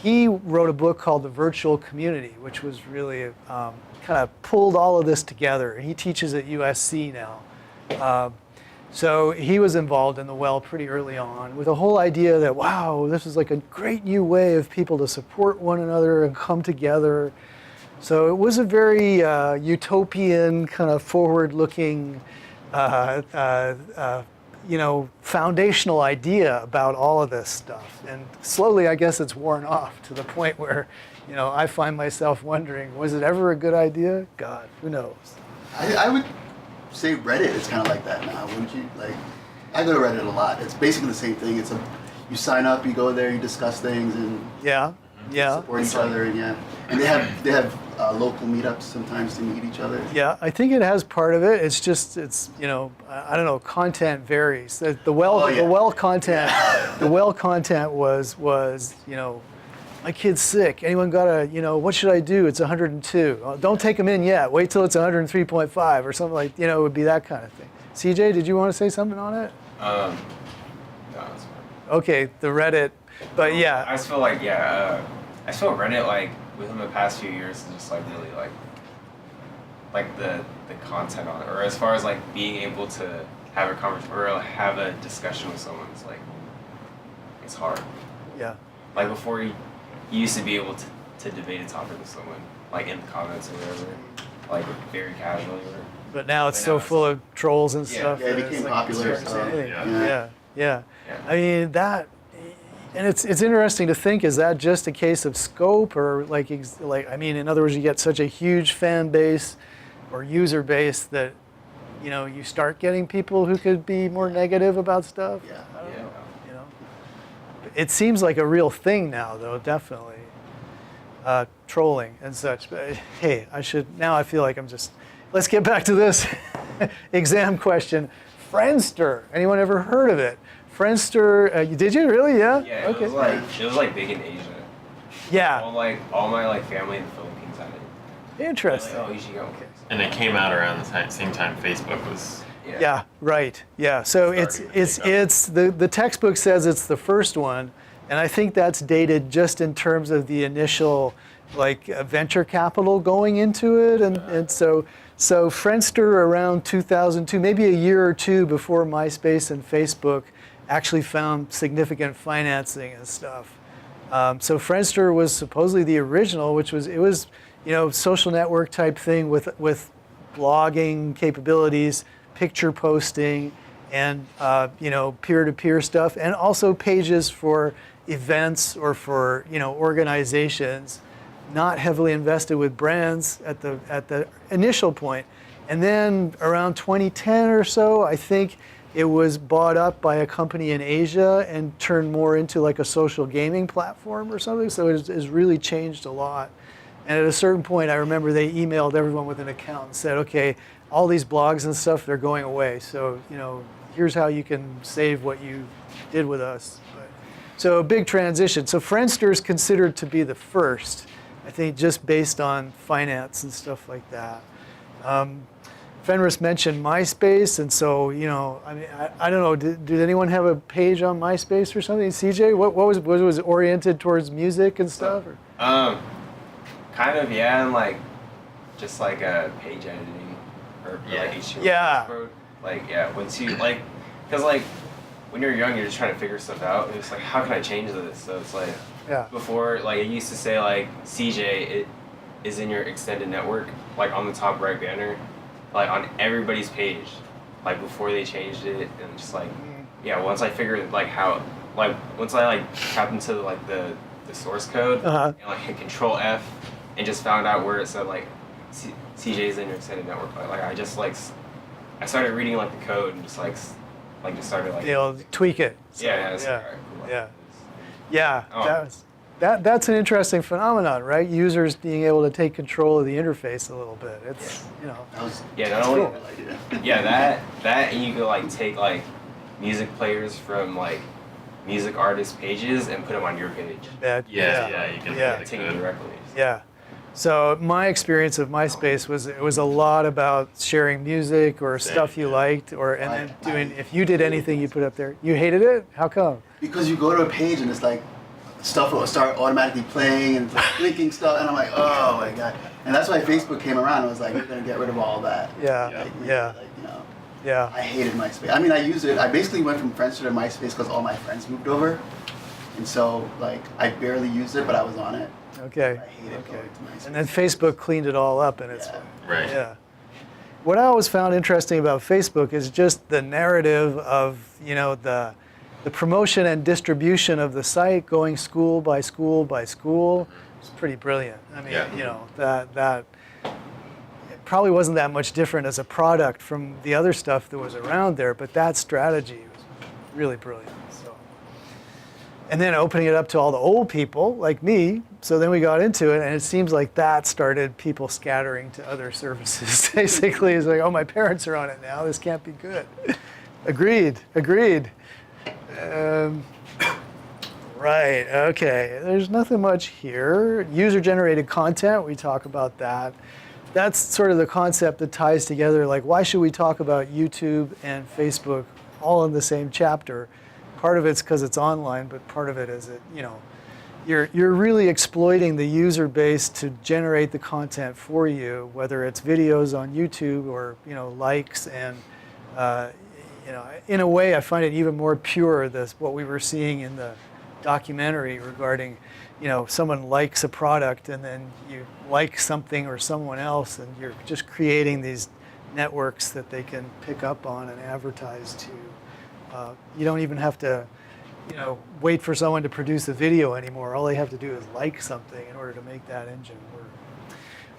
he wrote a book called The Virtual Community, which was really kind of pulled all of this together. He teaches at USC now. So he was involved in the Well pretty early on with the whole idea that, wow, this is like a great new way of people to support one another and come together. So it was a very utopian, kind of forward-looking, foundational idea about all of this stuff. And slowly, I guess it's worn off to the point where, I find myself wondering, was it ever a good idea? God, who knows? I would say Reddit is kind of like that now, wouldn't you? Like, I go to Reddit a lot. It's basically the same thing. You sign up, you go there, you discuss things, and support each other, and they have local meetups sometimes to meet each other. Yeah, I think it has part of it. It's just I don't know. Content varies. The well content was my kid's sick. Anyone got what should I do? It's 102. Oh, don't take him in yet. Wait till it's 103.5 or something like, it would be that kind of thing. CJ, did you want to say something on it? No, it's fine. Okay, the Reddit, but yeah. I just feel like, I just feel Reddit, like, within the past few years, is just, like, really, like the content on it, or as far as, like, being able to have a conversation, or have a discussion with someone, it's, like, it's hard. Yeah. Like, before you used to be able to debate a topic with someone, like, in the comments or whatever, like, very casually, But now it's so full of trolls and stuff. Yeah, it became popular. Yeah. I mean, and it's interesting to think, is that just a case of scope, or in other words, you get such a huge fan base or user base that, you start getting people who could be more negative about stuff? Yeah. I don't know. It seems like a real thing now, though, definitely. Trolling and such. But hey, I feel like let's get back to this exam question. Friendster. Anyone ever heard of it? Friendster, did you really? Yeah? Yeah, okay. It was like big in Asia. Yeah. All my family in the Philippines had it. Interesting. Like, oh, you should go. And it came out around the same time Facebook was. Yeah, right. Yeah. So it's the textbook says it's the first one, and I think that's dated just in terms of the initial venture capital going into it, and so Friendster around 2002, maybe a year or two before MySpace and Facebook actually found significant financing and stuff. So Friendster was supposedly the original, which was social network type thing with blogging capabilities, picture posting, and peer-to-peer stuff, and also pages for events or for organizations, not heavily invested with brands at the initial point. And then around 2010 or so, I think it was bought up by a company in Asia and turned more into like a social gaming platform or something. So it has really changed a lot. And at a certain point, I remember they emailed everyone with an account and said, okay, all these blogs and stuff, they're going away. So, here's how you can save what you did with us. So a big transition. So Friendster is considered to be the first, I think, just based on finance and stuff like that. Fenris mentioned MySpace, and so, I don't know, did anyone have a page on MySpace or something? CJ, what was it oriented towards music and stuff? Or? Kind of, yeah, and just a page editing or HTML. Yeah. Once you because when you're young, you're just trying to figure stuff out. And it's how can I change this? So it's before, it used to say CJ, it is in your extended network, on the top right banner, on everybody's page, before they changed it, and just once I figured how, once I tapped into the source code and hit Control F and just found out where it said CJ's in your extended network. I started reading the code and just started tweak it. So, That's an interesting phenomenon, right? Users being able to take control of the interface a little bit. It's not only that and you could take music players from music artist pages and put them on your page. You can take it directly. Yeah. So my experience of MySpace was it was a lot about sharing music or stuff you liked, and then doing, if you did anything you put up there. You hated it? How come? Because you go to a page and it's stuff will start automatically playing and clicking stuff, and I'm like, oh my god. And that's why Facebook came around. I was like, we're gonna get rid of all that. I hated MySpace. I mean, I used it. I basically went from Friendster to MySpace because all my friends moved over, and so I barely used it, but I was on it. Okay. I hated going to MySpace. And then Facebook cleaned it all up, and it's right. Yeah. What I always found interesting about Facebook is just the narrative of the promotion and distribution of the site, going school by school by school. It's pretty brilliant. I mean, that probably wasn't that much different as a product from the other stuff that was around there, but that strategy was really brilliant. So, and then opening it up to all the old people like me. So then we got into it, and it seems like that started people scattering to other services. Basically, it's like, oh, my parents are on it now. This can't be good. Agreed. Right, okay. There's nothing much here. User-generated content, we talk about that. That's sort of the concept that ties together, like, why should we talk about YouTube and Facebook all in the same chapter? Part of it's because it's online, but part of it is that, you're really exploiting the user base to generate the content for you, whether it's videos on YouTube or, likes. And, in a way, I find it even more pure, what we were seeing in the documentary regarding, someone likes a product and then you like something or someone else, and you're just creating these networks that they can pick up on and advertise to. You don't even have to, wait for someone to produce a video anymore. All they have to do is like something in order to make that engine work.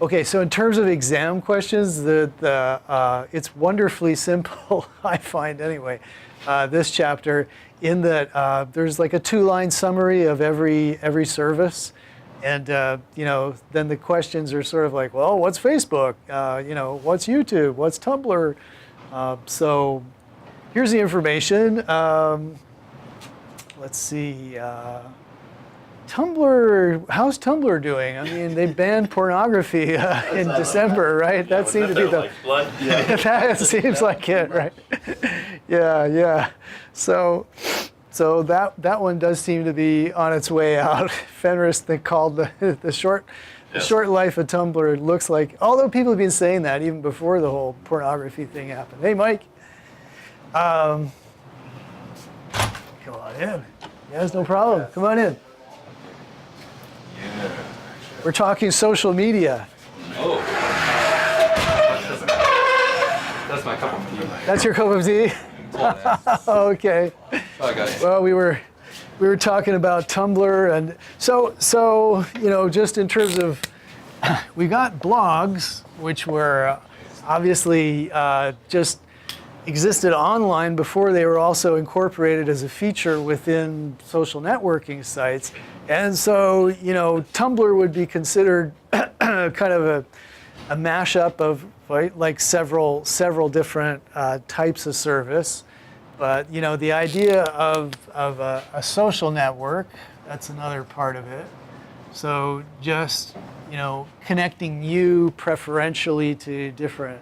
Okay, so in terms of exam questions, it's wonderfully simple, I find anyway, this chapter, in that there's like a 2-line summary of every service. And then the questions are sort of like, well, what's Facebook? What's YouTube? What's Tumblr? So here's the information. Let's see. Tumblr, how's Tumblr doing? I mean, they banned pornography in December, right? That seemed to be the lifeblood. that seems like it, right? Yeah. So that one does seem to be on its way out. Fenris, they called the short life of Tumblr. It looks like, although people have been saying that even before the whole pornography thing happened. Hey, Mike. Come on in. Yes, no problem. Come on in. We're talking social media. Oh. That's my cup of tea. That's your cup of tea? Okay. Sorry, guys. Well, we were talking about Tumblr, and so just in terms of, we got blogs, which were obviously just existed online before they were also incorporated as a feature within social networking sites. And so, Tumblr would be considered kind of a mashup of, right, like several different types of service. But, the idea of a social network, that's another part of it. So just, connecting you preferentially to different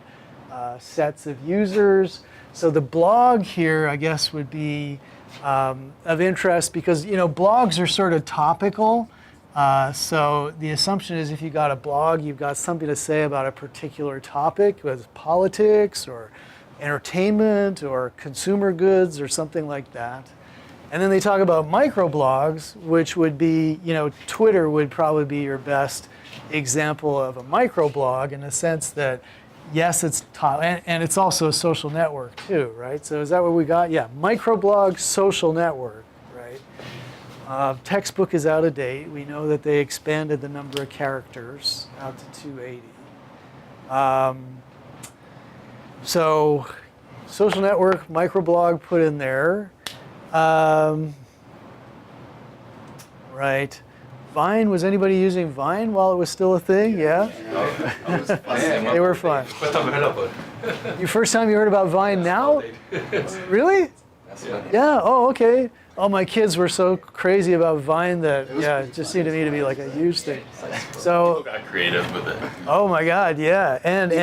sets of users. So the blog here, I guess, would be of interest because, blogs are sort of topical. So the assumption is if you got a blog, you've got something to say about a particular topic, whether it's politics or entertainment or consumer goods or something like that. And then they talk about microblogs, which would be, Twitter would probably be your best example of a microblog in the sense that, yes, it's and it's also a social network too, right? So is that what we got? Yeah, microblog, social network, right? Textbook is out of date. We know that they expanded the number of characters out to 280. So social network, microblog put in there. Right. Vine, was anybody using Vine while it was still a thing? Yeah? They were fun. Your first time you heard about Vine now? Really? Yeah, oh, okay. Oh, my kids were so crazy about Vine that, it just seemed to me to be like a huge thing. So, People got creative with it. oh my God, yeah. And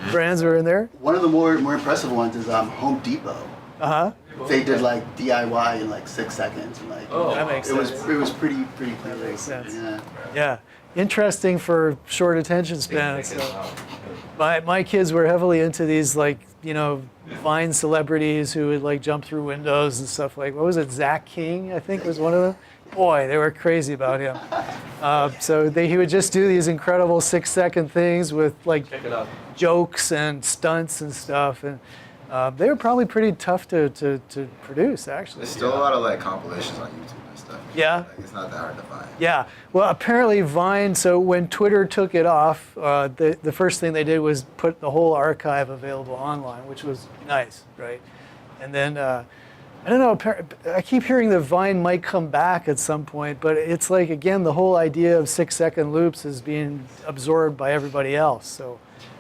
brands were in there? One of the more impressive ones is Home Depot. Uh-huh. They did like DIY in like 6 seconds, and like that makes sense. It was pretty clear. That makes sense. Yeah. Yeah, interesting for short attention spans. So my kids were heavily into these Vine celebrities who would like jump through windows and stuff like. What was it? Zach King, I think, was one of them. Boy, they were crazy about him. So he would just do these incredible 6-second things with like jokes and stunts and stuff, and they were probably pretty tough to produce, actually. There's still a lot of like compilations on YouTube and stuff Yeah. Like, it's not that hard to find. Yeah. Well, apparently Vine. So when Twitter took it off, the first thing they did was put the whole archive available online, which was nice, right? And then I don't know. I keep hearing that Vine might come back at some point, but it's like, again, the whole idea of 6-second loops is being absorbed by everybody else. So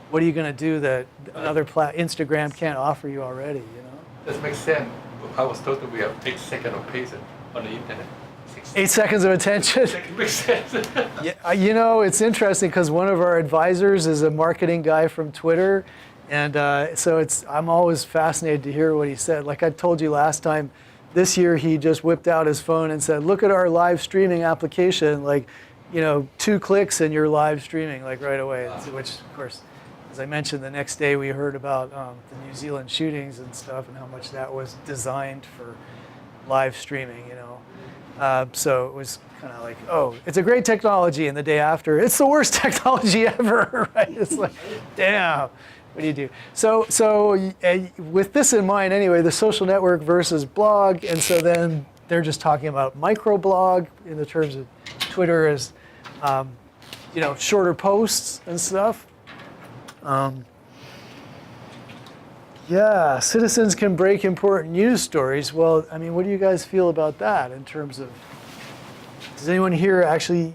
what are you going to do that another Instagram can't offer you already? You know. That makes sense. I was told that we have 8 seconds of patience on the internet. 8 seconds of attention. Makes sense. Yeah, you know, it's interesting because one of our advisors is a marketing guy from Twitter. And so I'm always fascinated to hear what he said. Like I told you last time, this year he just whipped out his phone and said, look at our live streaming application. Like, 2 clicks and you're live streaming like right away. Which, of course, as I mentioned, the next day we heard about the New Zealand shootings and stuff and how much that was designed for live streaming, So it was kind of like, oh, it's a great technology. And the day after, it's the worst technology ever, right? It's like, damn. What do you do? So with this in mind, anyway, the social network versus blog, and so then they're just talking about microblog in the terms of Twitter as, shorter posts and stuff. Yeah, citizens can break important news stories. Well, I mean, what do you guys feel about that in terms of? Does anyone here actually,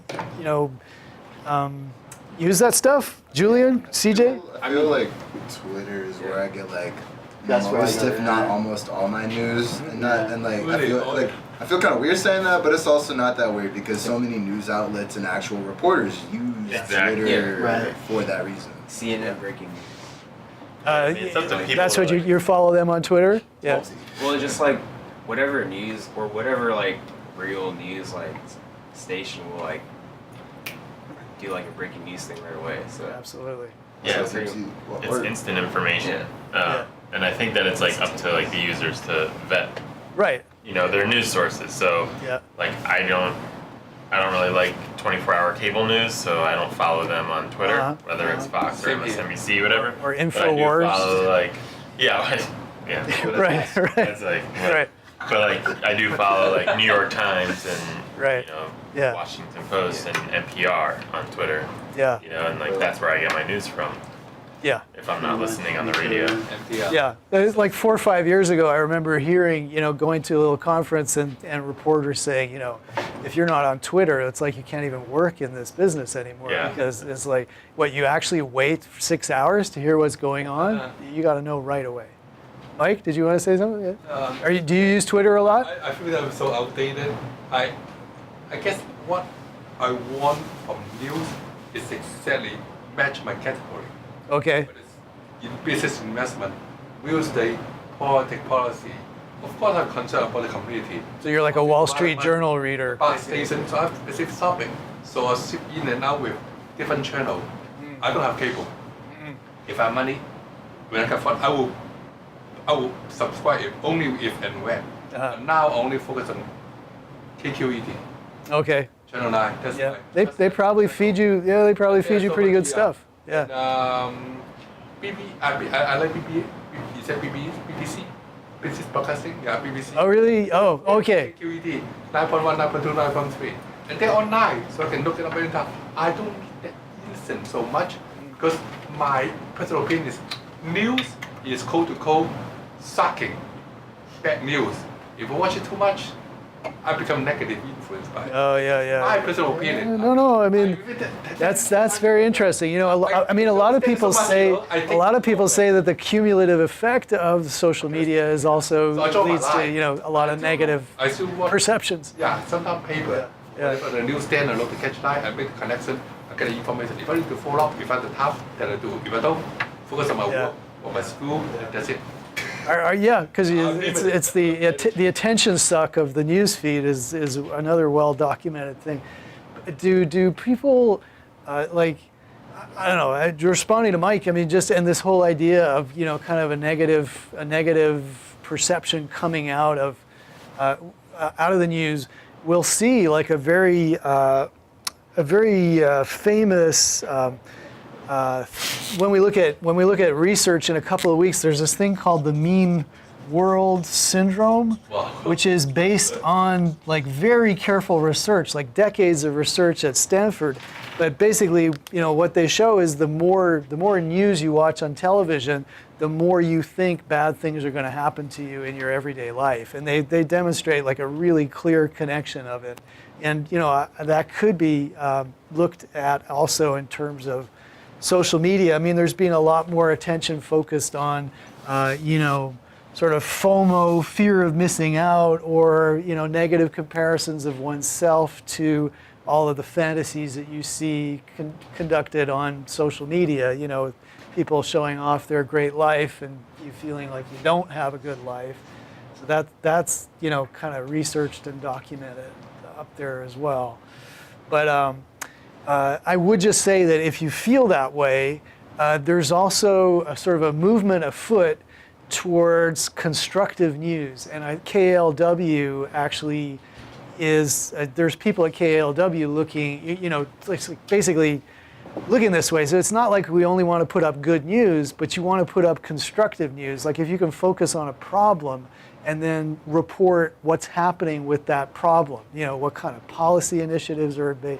use that stuff? Julian, CJ? I feel like Twitter is where I get like That's most, right. if not almost all my news, I feel kind of weird saying that, but it's also not that weird because so many news outlets and actual reporters use Twitter for that reason. CNN breaking news. It's up to people That's to, what you follow them on Twitter? Yeah. Well, it's just like whatever news or whatever like real news like station will like do like a breaking news thing right away. So absolutely. Yeah, it's instant information, and I think that it's like up to like the users to vet. Right. Their news sources. So like I don't really like 24-hour cable news, so I don't follow them on Twitter, whether it's Fox or MSNBC, whatever. Or But I do InfoWars. follow like Right. That's like Right. But like I do follow like New York Times and Washington Post and NPR on Twitter. Yeah. And like that's where I get my news from. Yeah. If I'm not listening on the radio. Yeah, it was like 4 or 5 years ago, I remember hearing, going to a little conference and reporters saying, if you're not on Twitter, it's like you can't even work in this business anymore because it's like, you actually wait for 6 hours to hear what's going on? You got to know right away. Mike, did you want to say something? Yeah. Do you use Twitter a lot? I feel that I'm so outdated. I guess what I want from news is exactly match my category. Okay. In business investment, real estate, politics, policy. Of course, I'm concerned about the community. So you're like a Wall Street Journal reader. About station, so I have specific topic. So I sit in and out with different channels. I don't have cable. If I have money, when I can afford, I will subscribe it only if and when. Now I only focus on KQED. Okay. Channel 9. That's They probably feed you. Yeah, they probably feed you pretty good stuff. Yeah. And, I like BBC. You said BBC? British Broadcasting? Yeah, BBC. Oh, really? Oh, okay. QED, 9.1, 9.2, 9.3. And they're online, so I can look it up anytime. I don't need that listen so much because my personal opinion is news is cold to cold, sucking bad news. If I watch it too much, I become negative influenced by it. Oh yeah. My personal opinion. No. I mean, that's very interesting. A lot of people say that the cumulative effect of social media is also leads to a lot of negative perceptions. Yeah, sometimes paper. If the newsstand, I look to catch line, I make a connection, I get the information. If I need to follow up, if I have the task, then I do. If I don't, focus on my work or my school, that's it. Because it's the attention suck of the news feed is another well documented thing. Do people I don't know, responding to Mike, I mean, just and this whole idea of kind of a negative perception coming out of the news. We'll see like a very famous. When we look at research in a couple of weeks, there's this thing called the world syndrome, which is based on like very careful research, like decades of research at Stanford. But basically, what they show is the more news you watch on television, the more you think bad things are going to happen to you in your everyday life. And they demonstrate like a really clear connection of it. And that could be looked at also in terms of social media. I mean, there's been a lot more attention focused on, sort of FOMO, fear of missing out, or negative comparisons of oneself to all of the fantasies that you see conducted on social media. People showing off their great life and you feeling like you don't have a good life. So that's kind of researched and documented up there as well. But I would just say that if you feel that way, there's also a sort of a movement afoot towards constructive news. And KALW actually is, there's people at KALW looking, basically looking this way. So it's not like we only want to put up good news, but you want to put up constructive news. Like if you can focus on a problem and then report what's happening with that problem, what kind of policy initiatives are they,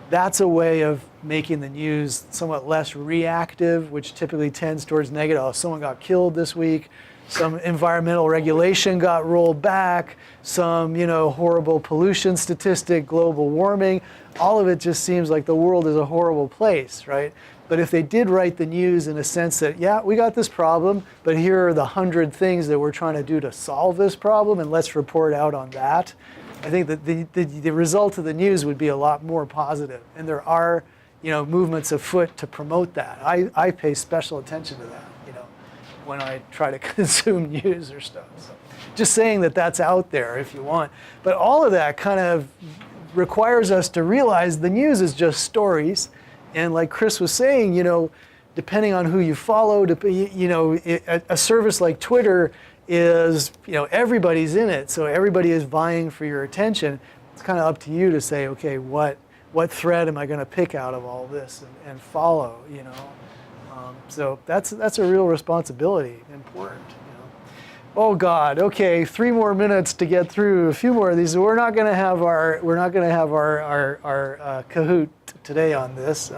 that's a way of making the news somewhat less reactive, which typically tends towards negative. Oh, someone got killed this week. Some environmental regulation got rolled back. Some, horrible pollution statistic, global warming. All of it just seems like the world is a horrible place, right? But if they did write the news in a sense that, yeah, we got this problem, but here are the 100 things that we're trying to do to solve this problem, and let's report out on that. I think that the result of the news would be a lot more positive. And there are, movements afoot to promote that. I pay special attention to that, when I try to consume news or stuff. So just saying that that's out there if you want. But all of that kind of requires us to realize the news is just stories. And like Chris was saying, depending on who you follow, a service like Twitter is, everybody's in it. So everybody is vying for your attention. It's kind of up to you to say, okay, what thread am I going to pick out of all this and follow, So that's a real responsibility, important. Oh God, okay, 3 more minutes to get through a few more of these. We're not going to have our Kahoot today on this.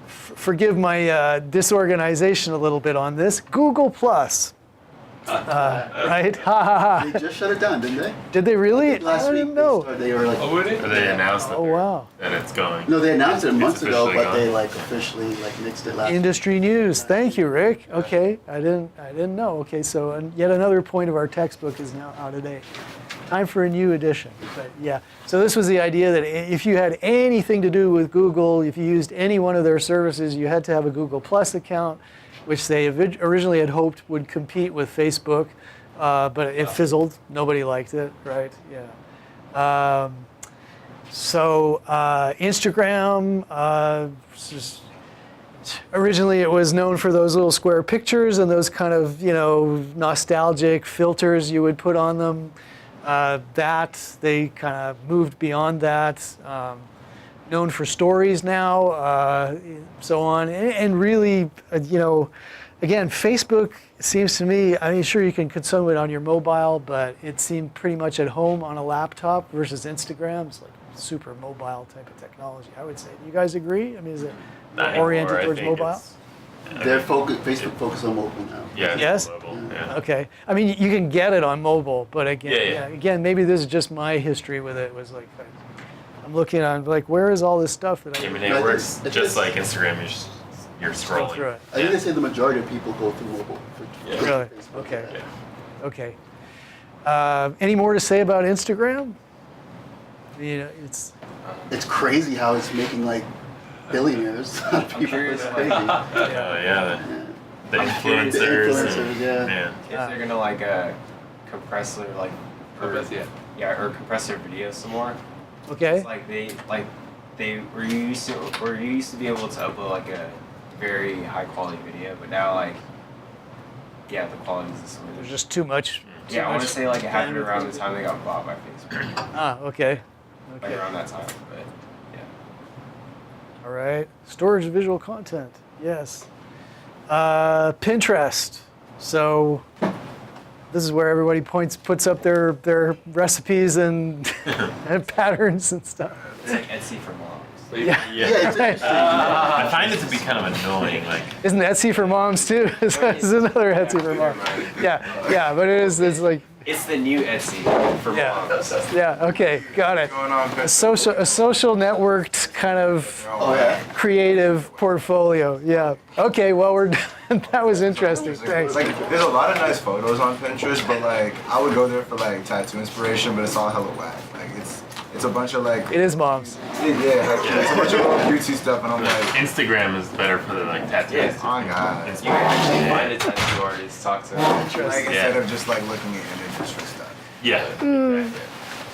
Forgive my disorganization a little bit on this. Google Plus. Right? Ha ha ha. They just shut it down, didn't they? Did they really? Last week, they were like. Or they announced that, wow. that it's going. No, they announced it months ago, officially but they gone. officially nixed it last week. Industry news. Thank you, Rick. Okay, I didn't know. Okay, so yet another point of our textbook is now out of date. Time for a new edition. But yeah, so this was the idea that if you had anything to do with Google, if you used any one of their services, you had to have a Google Plus account, which they originally had hoped would compete with Facebook, but it fizzled. Nobody liked it, right? Yeah. So Instagram, originally it was known for those little square pictures and those kind of, nostalgic filters you would put on them. That they kind of moved beyond that. Known for stories now, so on, and really, again, Facebook seems to me, I mean, sure you can consume it on your mobile, but it seemed pretty much at home on a laptop versus Instagram. It's like super mobile type of technology, I would say. Do you guys agree? I mean, is it oriented towards mobile? Facebook focus on mobile now. Yeah. Yes? Mobile, yeah. Okay. I mean, you can get it on mobile, but again, again, maybe this is just my history with it. It was like, I'm looking on, like, where is all this stuff that I mean, it works just like Instagram. You're scrolling. through it? I think they say the majority of people go through mobile. Really? Okay. Okay. Any more to say about Instagram? It's crazy how it's making like billionaires out of people. It's crazy. The influencers. Yeah. If they're gonna like compress their or compress their videos some more. Okay. It's like they were used to be able to upload like a very high quality video, but now the quality is just there's just too much. I want to say like it happened around the time they got bought by Facebook. Ah, okay. Like around that time, but yeah. All right. Storage of visual content. Yes. Pinterest. So this is where everybody puts up their recipes and, and patterns and stuff. It's like Etsy for moms. I find it to be kind of annoying. Like, isn't Etsy for moms too? It's another Etsy for moms. Yeah, but it's like. It's the new Etsy for moms. Yeah. Okay. Got it. A social networked kind of creative portfolio. Yeah. Okay. Well, we're done. That was interesting. Thanks. Like, there's a lot of nice photos on Pinterest, but like I would go there for like tattoo inspiration, but it's all hella whack. Like it's a bunch of like. It is moms. Yeah, it's a bunch of little cutesy stuff, and I'm like. Instagram is better for the like tattoos. Oh my god. You can actually find a tattoo artist, talk to them. Like instead of just like looking at images for stuff. Yeah.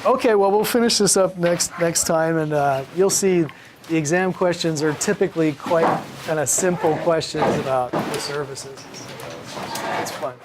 Okay. Well, we'll finish this up next time, and you'll see. The exam questions are typically quite kind of simple questions about the services. So it's fun.